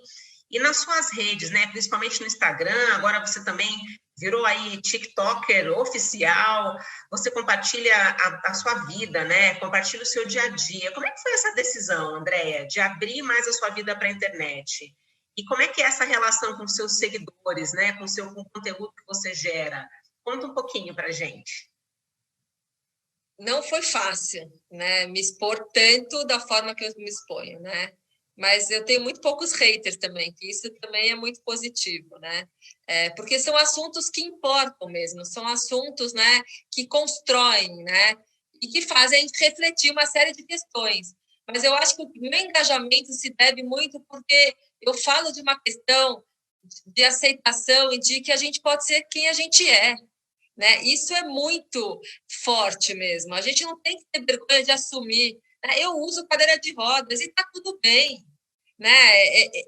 e nas suas redes, né? Principalmente no Instagram. Agora você também virou aí TikToker oficial. Você compartilha a sua vida, né? Compartilha o seu dia a dia. Como é que foi essa decisão, Andréia, de abrir mais a sua vida para a internet? E como é que é essa relação com os seus seguidores, né? Com o conteúdo que você gera? Conta um pouquinho para a gente. Não foi fácil, né, me expor tanto da forma que eu me exponho, né? Mas eu tenho muito poucos haters também, que isso também é muito positivo, né? Porque são assuntos que importam mesmo, são assuntos, né, que constroem, né, e que fazem a gente refletir uma série de questões. Mas eu acho que o meu engajamento se deve muito porque eu falo de uma questão de aceitação e de que a gente pode ser quem a gente é, né? Isso é muito forte mesmo. A gente não tem que ter vergonha de assumir, né? Eu uso cadeira de rodas e está tudo bem, né?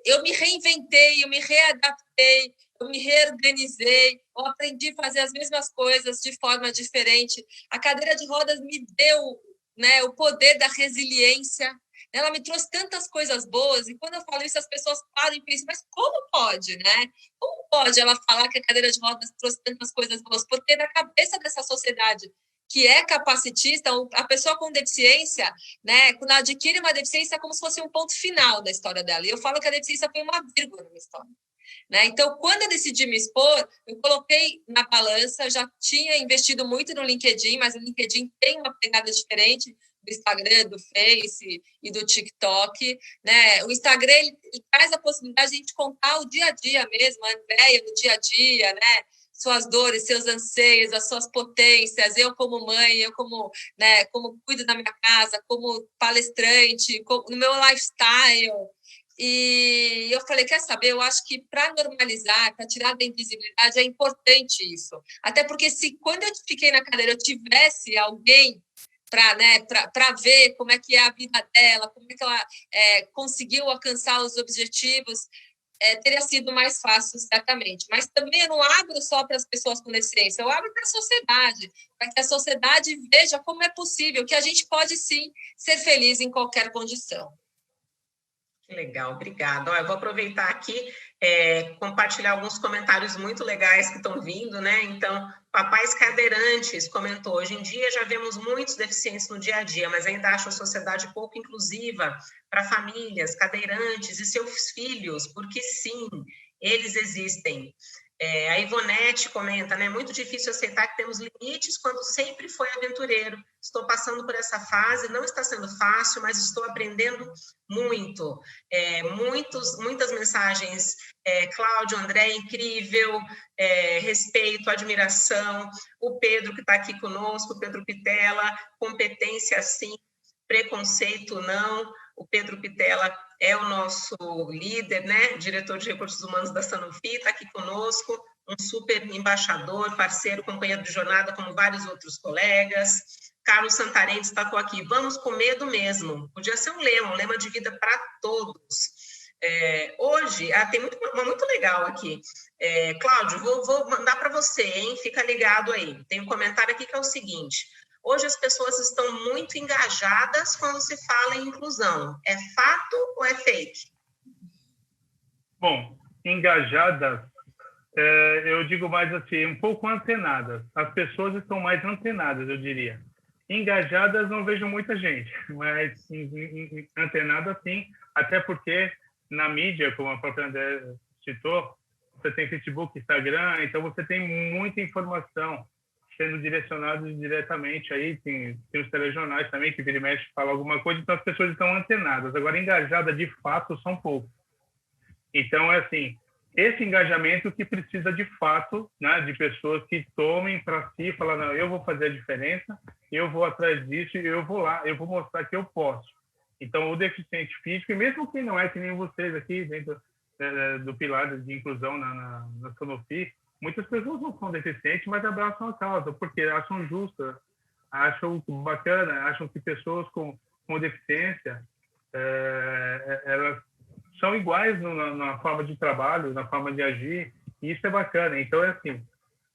Eu me reinventei, eu me readaptei, eu me reorganizei, eu aprendi a fazer as mesmas coisas de forma diferente. A cadeira de rodas me deu, né, o poder da resiliência. Ela me trouxe tantas coisas boas, e quando eu falo isso, as pessoas param e pensam, mas como pode, né? Como pode ela falar que a cadeira de rodas trouxe tantas coisas boas? Porque na cabeça dessa sociedade que é capacitista, a pessoa com deficiência, né, quando ela adquire uma deficiência, é como se fosse um ponto final da história dela. E eu falo que a deficiência foi uma vírgula na minha história. Né? Então, quando eu decidi me expor, eu coloquei na balança, eu já tinha investido muito no LinkedIn, mas o LinkedIn tem uma pegada diferente do Instagram, do Face e do TikTok, né? O Instagram ele traz a possibilidade de a gente contar o dia a dia mesmo, a Andréia no dia a dia, né? Suas dores, seus anseios, as suas potências, eu como mãe, eu como, né, como cuido da minha casa, como palestrante, no meu lifestyle. E eu falei, quer saber, eu acho que para normalizar, para tirar da invisibilidade, é importante isso. Até porque se quando eu fiquei na cadeira eu tivesse alguém para, né, ver como é que é a vida dela, como é que ela conseguiu alcançar os objetivos, teria sido mais fácil, certamente. Mas também eu não abro só para as pessoas com deficiência, eu abro para a sociedade, para que a sociedade veja como é possível, que a gente pode, sim, ser feliz em qualquer condição. Que legal, obrigada. Eu vou aproveitar aqui, compartilhar alguns comentários muito legais que estão vindo, né? Então, Papais Cadeirantes comentou, hoje em dia já vemos muitos deficientes no dia a dia, mas ainda acho a sociedade pouco inclusiva para famílias, cadeirantes e seus filhos, porque sim, eles existem. A Ivonete comenta, né? Muito difícil aceitar que temos limites quando sempre foi aventureiro. Estou passando por essa fase, não está sendo fácil, mas estou aprendendo muito. Muitas mensagens. Cláudio, André, incrível, respeito, admiração. O Pedro, que está aqui conosco, o Pedro Pitela, competência sim, preconceito não. O Pedro Pitela é o nosso líder, né? Diretor de Recursos Humanos da Sanofi, está aqui conosco, um super embaixador, parceiro, companheiro de jornada, como vários outros colegas. Carlos Santarém destacou aqui, vamos com medo mesmo. Podia ser um lema de vida para todos. Hoje, tem muito legal aqui. Cláudio, vou mandar para você, hein? Fica ligado aí. Tem um comentário aqui que é o seguinte, hoje as pessoas estão muito engajadas quando se fala em inclusão. É fato ou é fake? Bom, engajadas, eu digo mais assim, um pouco antenadas. As pessoas estão mais antenadas, eu diria. Engajadas não vejo muita gente, mas antenadas sim, até porque na mídia, como a própria André citou, você tem Facebook, Instagram, então você tem muita informação sendo direcionado diretamente aí, tem os telejornais também, que vira e mexe fala alguma coisa, então as pessoas estão antenadas. Agora, engajada de fato são poucos. Então, é assim, esse engajamento que precisa de fato, né, de pessoas que tomem para si e falam, não, eu vou fazer a diferença, eu vou atrás disso, eu vou lá, eu vou mostrar que eu posso. Então, o deficiente físico, e mesmo quem não é, que nem vocês aqui, dentro do pilar de inclusão na Sanofi, muitas pessoas não são deficientes, mas abraçam a causa, porque acham justa, acham bacana, acham que pessoas com deficiência, elas são iguais na forma de trabalho, na forma de agir, e isso é bacana. Então, é assim,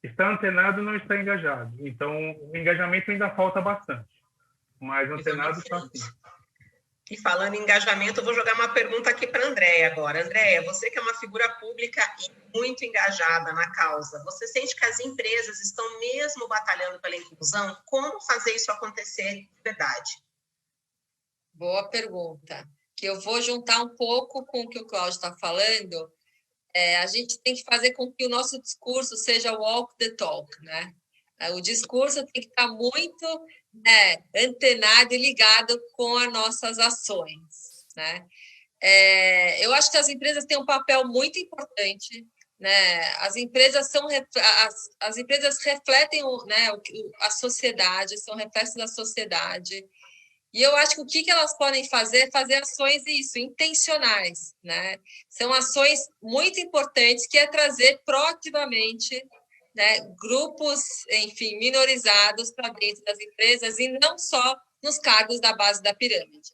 está antenado não está engajado. Então, o engajamento ainda falta bastante, mas antenado está sim. E falando em engajamento, eu vou jogar uma pergunta aqui para a Andréia agora. Andréia, você que é uma figura pública e muito engajada na causa, você sente que as empresas estão mesmo batalhando pela inclusão? Como fazer isso acontecer de verdade? Boa pergunta. Que eu vou juntar um pouco com o que o Cláudio está falando. A gente tem que fazer com que o nosso discurso seja walk the talk, né? O discurso tem que estar muito antenado e ligado com as nossas ações, né? Eu acho que as empresas têm um papel muito importante, né? As empresas as empresas refletem a sociedade, são reflexos da sociedade. E eu acho que o que elas podem fazer é fazer ações intencionais, né? São ações muito importantes, que é trazer proativamente, né, grupos, enfim, minorizados para dentro das empresas e não só nos cargos da base da pirâmide.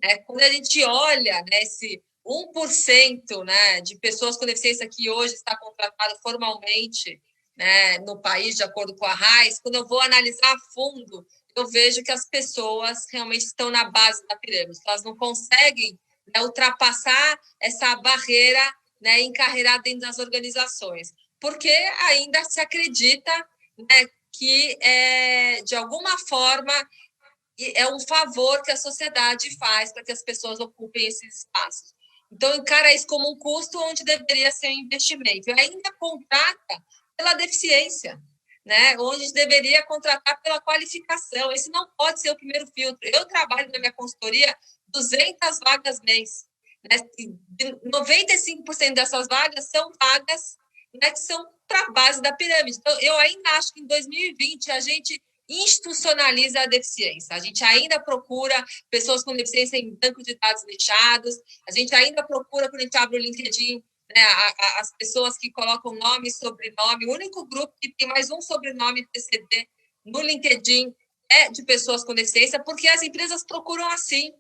Né? Quando a gente olha, né, esse 1%, né, de pessoas com deficiência que hoje está contratado formalmente, né, no país, de acordo com a RAIS, quando eu vou analisar a fundo, eu vejo que as pessoas realmente estão na base da pirâmide, elas não conseguem, né, ultrapassar essa barreira, né, encarreirar dentro das organizações, porque ainda se acredita, né, que, de alguma forma, é um favor que a sociedade faz para que as pessoas ocupem esses espaços. Então, encara isso como um custo onde deveria ser um investimento. E ainda contrata pela deficiência, né? Onde deveria contratar pela qualificação. Esse não pode ser o primeiro filtro. Eu trabalho na minha consultoria 200 vagas mês. Né? 95% dessas vagas são vagas, né, que são para a base da pirâmide. Então, eu ainda acho que em 2020 a gente institucionaliza a deficiência. A gente ainda procura pessoas com deficiência em banco de dados nichados, a gente ainda procura, quando a gente abre o LinkedIn, né, as pessoas que colocam nome e sobrenome. O único grupo que tem mais um sobrenome PCD no LinkedIn é de pessoas com deficiência, porque as empresas procuram assim,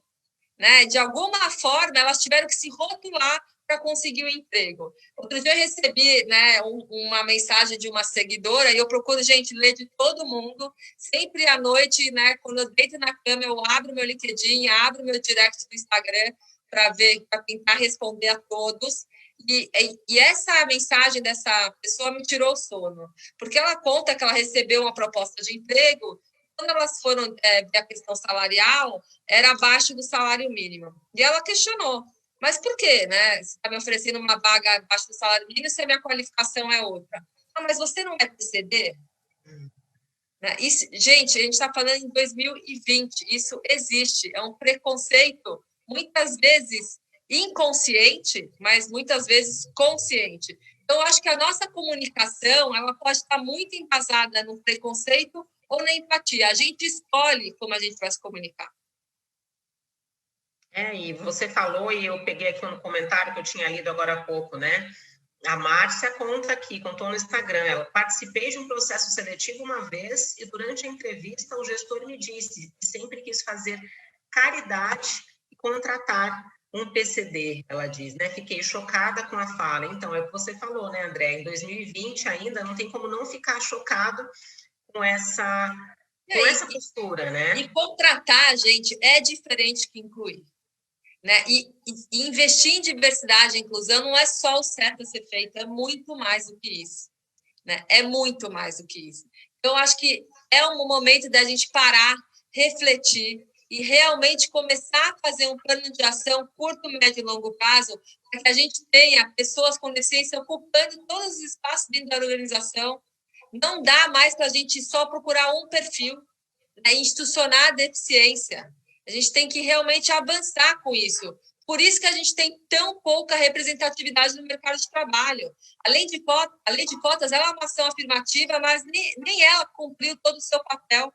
né? De alguma forma, elas tiveram que se rotular para conseguir o emprego. Outro dia eu recebi, né, uma mensagem de uma seguidora, e eu procuro, gente, ler de todo mundo, sempre à noite, né, quando eu deito na cama, eu abro meu LinkedIn, abro meu direct do Instagram para ver, para tentar responder a todos. E essa mensagem dessa pessoa me tirou o sono, porque ela conta que ela recebeu uma proposta de emprego, quando elas foram ver a questão salarial, era abaixo do salário mínimo. E ela questionou, mas por quê, né? Você está me oferecendo uma vaga abaixo do salário mínimo se a minha qualificação é outra. Ah, mas você não é PCD? Isso, gente, a gente está falando em 2020, isso existe, é um preconceito, muitas vezes inconsciente, mas muitas vezes consciente. Então, eu acho que a nossa comunicação, ela pode estar muito embasada no preconceito ou na empatia. A gente escolhe como a gente vai se comunicar. E você falou, e eu peguei aqui um comentário que eu tinha lido agora há pouco, né? A Márcia conta aqui, contou no Instagram, ela: participei de um processo seletivo uma vez e durante a entrevista o gestor me disse que sempre quis fazer caridade e contratar um PCD, ela diz, né? Fiquei chocada com a fala. Então, é o que você falou, né, André? Em 2020 ainda não tem como não ficar chocado com essa postura, né? E contratar, gente, é diferente que incluir. Né? E investir em diversidade e inclusão não é só o certo a ser feito, é muito mais do que isso. Né? É muito mais do que isso. Então, eu acho que é um momento da gente parar, refletir e realmente começar a fazer um plano de ação curto, médio e longo prazo, para que a gente tenha pessoas com deficiência ocupando todos os espaços dentro da organização. Não dá mais para a gente só procurar um perfil, né, institucionar a deficiência. A gente tem que realmente avançar com isso. Por isso que a gente tem tão pouca representatividade no mercado de trabalho. A lei de cotas, ela é uma ação afirmativa, mas nem ela cumpriu todo o seu papel.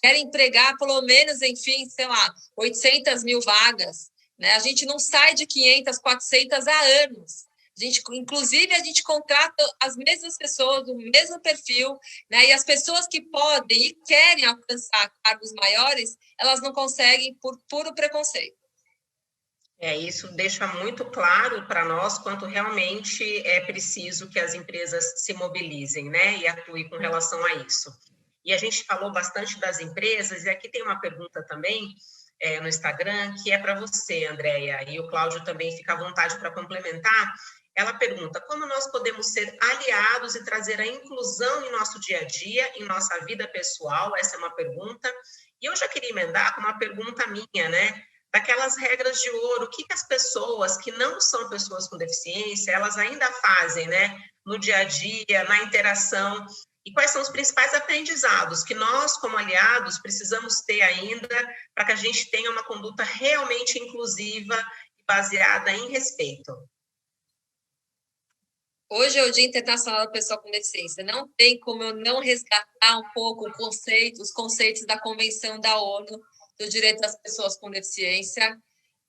quer empregar pelo menos, enfim, sei lá, 800 mil vagas, né? A gente não sai de 500, 400 há anos. Inclusive, a gente contrata as mesmas pessoas, o mesmo perfil, né? E as pessoas que podem e querem alcançar cargos maiores, elas não conseguem por puro preconceito. Isso deixa muito claro para nós quanto realmente é preciso que as empresas se mobilizem, né, e atuem com relação a isso. E a gente falou bastante das empresas, e aqui tem uma pergunta também no Instagram, que é para você, Andréia, e o Cláudio também fica à vontade para complementar. Ela pergunta: como nós podemos ser aliados e trazer a inclusão em nosso dia a dia, em nossa vida pessoal? Essa é uma pergunta. E eu já queria emendar com uma pergunta minha, né? Daquelas regras de ouro, o que as pessoas que não são pessoas com deficiência, elas ainda fazem, né? No dia a dia, na interação, e quais são os principais aprendizados que nós, como aliados, precisamos ter ainda para que a gente tenha uma conduta realmente inclusiva e baseada em respeito. Hoje é o Dia Internacional da Pessoa com Deficiência. Não tem como eu não resgatar um pouco os conceitos da Convenção da ONU do Direito das Pessoas com Deficiência,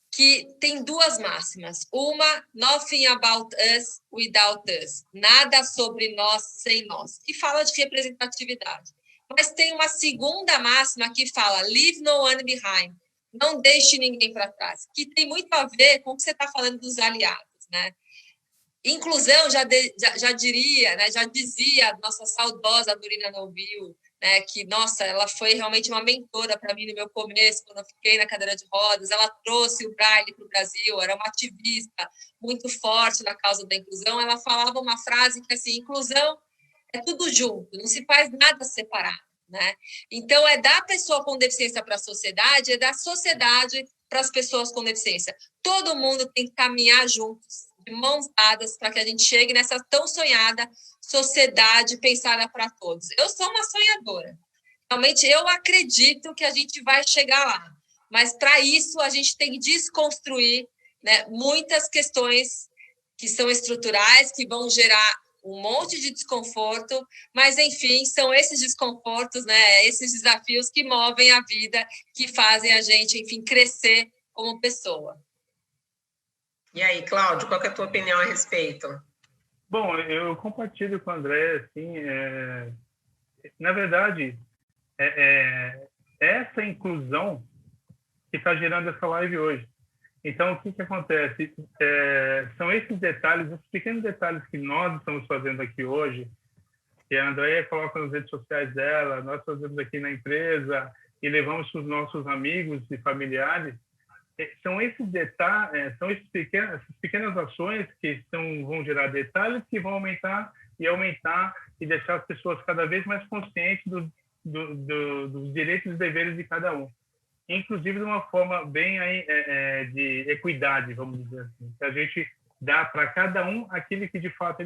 que tem duas máximas. Uma, nothing about us without us. Nada sobre nós sem nós. Que fala de representatividade. Mas tem uma segunda máxima que fala leave no one behind. Não deixe ninguém para trás. Que tem muito a ver com o que você está falando dos aliados, né? Inclusão, já diria, né, já dizia a nossa saudosa Dorina Nobil, né, que, nossa, ela foi realmente uma mentora para mim no meu começo, quando eu fiquei na cadeira de rodas. Ela trouxe o Braille para o Brasil, era uma ativista muito forte na causa da inclusão. Ela falava uma frase que, assim, inclusão é tudo junto, não se faz nada separado, né? Então, é da pessoa com deficiência para a sociedade, é da sociedade para as pessoas com deficiência. Todo mundo tem que caminhar juntos, de mãos dadas, para que a gente chegue nessa tão sonhada sociedade pensada para todos. Eu sou uma sonhadora. Realmente, eu acredito que a gente vai chegar lá. Mas, para isso, a gente tem que desconstruir, né, muitas questões que são estruturais, que vão gerar um monte de desconforto, mas, enfim, são esses desconfortos, né, esses desafios que movem a vida, que fazem a gente, enfim, crescer como pessoa. E aí, Cláudio, qual que é a tua opinião a respeito? Bom, eu compartilho com o André, assim, na verdade, essa inclusão que está gerando essa live hoje. Então, o que acontece? São esses detalhes, esses pequenos detalhes que nós estamos fazendo aqui hoje, que a Andréia coloca nas redes sociais dela, nós fazemos aqui na empresa e levamos para os nossos amigos e familiares. São esses detalhes, são essas pequenas ações que vão gerar detalhes que vão aumentar e deixar as pessoas cada vez mais conscientes dos direitos e deveres de cada um. Inclusive de uma forma bem de equidade, vamos dizer assim. Que a gente dá para cada um aquilo que, de fato,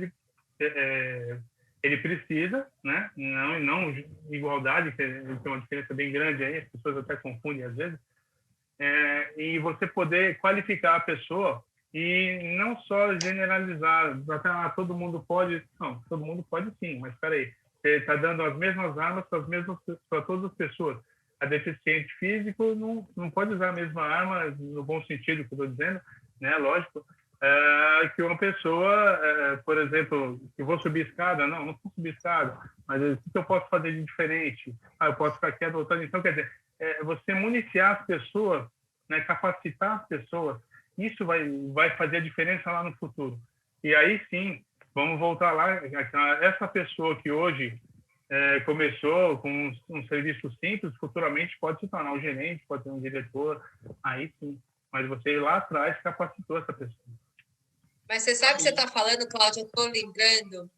ele precisa, né? Não igualdade, que tem uma diferença bem grande aí, as pessoas até confundem às vezes. E você poder qualificar a pessoa e não só generalizar, todo mundo pode. Não, todo mundo pode sim, mas espera aí, você está dando as mesmas armas para todas as pessoas. A deficiente físico não pode usar a mesma arma, no bom sentido que eu estou dizendo, né? Lógico, que uma pessoa, por exemplo, que vou subir escada, não vou subir escada, mas o que eu posso fazer de diferente? Eu posso ficar quieto, voltando. Então, quer dizer, você municiar as pessoas, né, capacitar as pessoas, isso vai fazer a diferença lá no futuro. E aí sim, vamos voltar lá, essa pessoa que hoje começou com um serviço simples, futuramente pode se tornar um gerente, pode ser um diretor, aí sim. Mas você lá atrás capacitou essa pessoa. Mas você sabe o que você está falando, Cláudia? Eu estou lembrando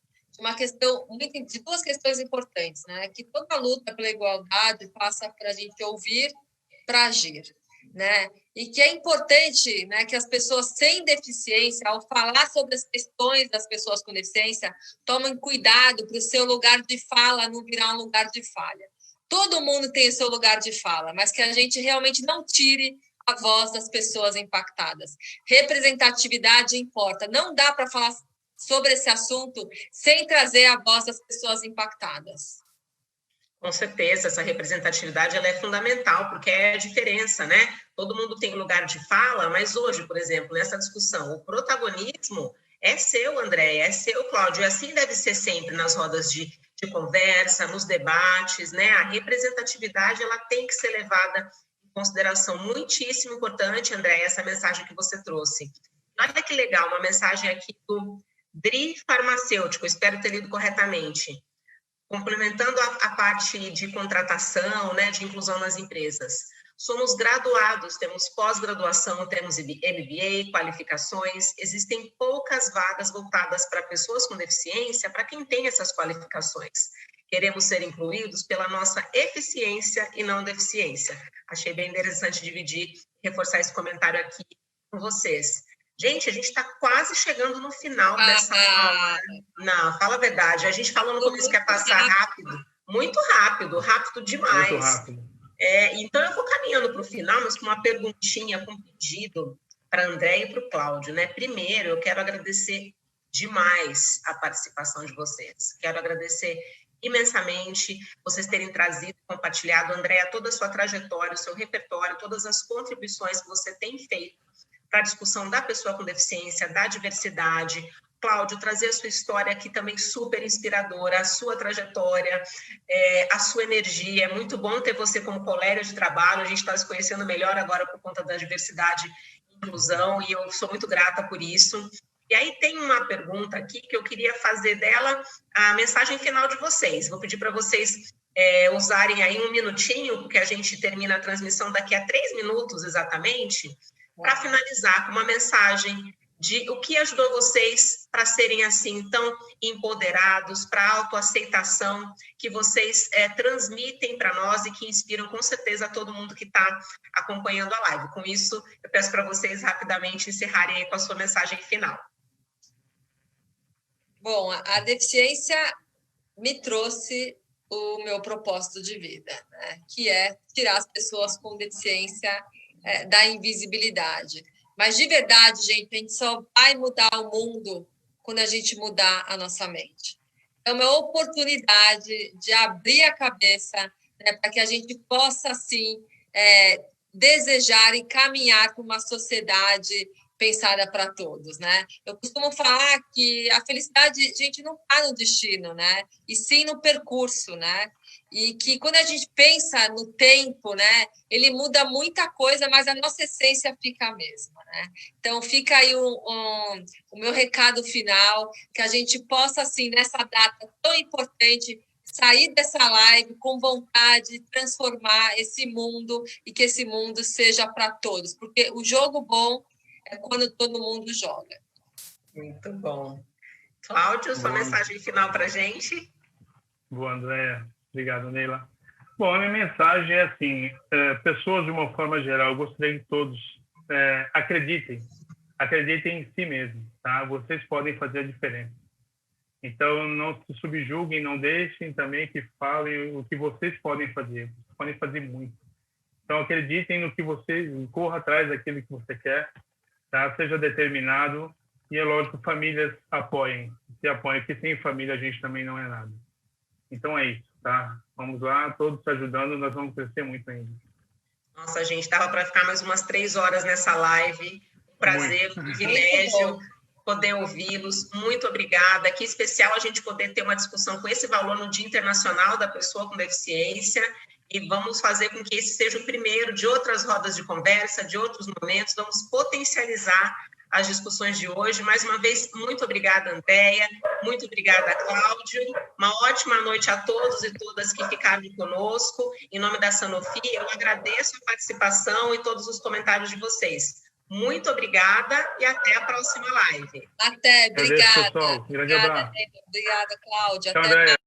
de duas questões importantes, né? Que toda luta pela igualdade passa para a gente ouvir, para agir, né? E que é importante, né, que as pessoas sem deficiência, ao falar sobre as questões das pessoas com deficiência, tomem cuidado para o seu lugar de fala não virar um lugar de falha. Todo mundo tem o seu lugar de fala, mas que a gente realmente não tire a voz das pessoas impactadas. Representatividade importa. Não dá para falar sobre esse assunto sem trazer a voz das pessoas impactadas. Com certeza, essa representatividade ela é fundamental, porque é a diferença, né? Todo mundo tem lugar de fala, mas hoje, por exemplo, nessa discussão, o protagonismo é seu, Andréia, é seu, Cláudio, e assim deve ser sempre nas rodas de conversa, nos debates, né? A representatividade ela tem que ser levada em consideração. Muitíssimo importante, Andréia, essa mensagem que você trouxe. Olha que legal, uma mensagem aqui do DRI Farmacêutico, espero ter lido corretamente. Complementando a parte de contratação, né, de inclusão nas empresas. Somos graduados, temos pós-graduação, temos MBA, qualificações, existem poucas vagas voltadas para pessoas com deficiência, para quem tem essas qualificações. Queremos ser incluídos pela nossa eficiência e não deficiência. Achei bem interessante dividir, reforçar esse comentário aqui com vocês. Gente, a gente está quase chegando no final dessa aula. Não, fala a verdade. A gente falou no começo que ia passar rápido. Muito rápido, rápido demais. Muito rápido. Então, eu vou caminhando para o final, mas com uma perguntinha, com um pedido para a Andréia e para o Cláudio, né? Primeiro, eu quero agradecer demais a participação de vocês. Quero agradecer imensamente vocês terem trazido e compartilhado, Andréia, toda a sua trajetória, o seu repertório, todas as contribuições que você tem feito para a discussão da pessoa com deficiência, da diversidade. Cláudio, trazer a sua história aqui também super inspiradora, a sua trajetória, a sua energia. É muito bom ter você como colega de trabalho, a gente está se conhecendo melhor agora por conta da diversidade e inclusão, e eu sou muito grata por isso. E aí tem uma pergunta aqui que eu queria fazer dela a mensagem final de vocês. Vou pedir para vocês usarem aí um minutinho, porque a gente termina a transmissão daqui a 3 minutos exatamente, para finalizar com uma mensagem de o que ajudou vocês para serem assim tão empoderados, para a autoaceitação que vocês transmitem para nós e que inspiram com certeza todo mundo que está acompanhando a live. Com isso, eu peço para vocês rapidamente encerrarem aí com a sua mensagem final. Bom, a deficiência me trouxe o meu propósito de vida, né? Que é tirar as pessoas com deficiência da invisibilidade. Mas, de verdade, gente, a gente só vai mudar o mundo quando a gente mudar a nossa mente. É uma oportunidade de abrir a cabeça, né, para que a gente possa, assim, desejar e caminhar para uma sociedade pensada para todos, né? Eu costumo falar que a felicidade, gente, não está no destino, né? E sim no percurso, né? E que quando a gente pensa no tempo, né, ele muda muita coisa, mas a nossa essência fica a mesma, né? Então, fica aí o meu recado final, que a gente possa, assim, nessa data tão importante, sair dessa live com vontade de transformar esse mundo e que esse mundo seja para todos, porque o jogo bom é quando todo mundo joga. Muito bom. Cláudio, sua mensagem final para a gente? Boa, Andréia. Obrigado, Neila. Bom, a minha mensagem é assim, pessoas de uma forma geral, eu gostaria que todos acreditem em si mesmos, tá? Vocês podem fazer a diferença. Então, não se subjuguem, não deixem também que falem o que vocês podem fazer. Vocês podem fazer muito. Então, acreditem no que vocês, corra atrás daquilo que você quer, tá? Seja determinado e, é lógico, famílias apoiem. Se apoiem, porque sem família a gente também não é nada. Então, é isso. Tá, vamos lá, todos se ajudando, nós vamos crescer muito ainda. Nossa, gente, dava para ficar mais umas 3 horas nessa live. Um prazer, um privilégio poder ouvi-los. Muito obrigada. Que especial a gente poder ter uma discussão com esse valor no Dia Internacional da Pessoa com Deficiência. E vamos fazer com que esse seja o primeiro de outras rodas de conversa, de outros momentos. Vamos potencializar as discussões de hoje. Mais uma vez, muito obrigada, Andréia. Muito obrigada, Cláudio. Uma ótima noite a todos e todas que ficaram conosco. Em nome da Sanofi, eu agradeço a participação e todos os comentários de vocês. Muito obrigada e até a próxima live. Até, obrigada. Agradeço, pessoal. Grande abraço. Obrigada, Cláudia. Tchau, até Andréia.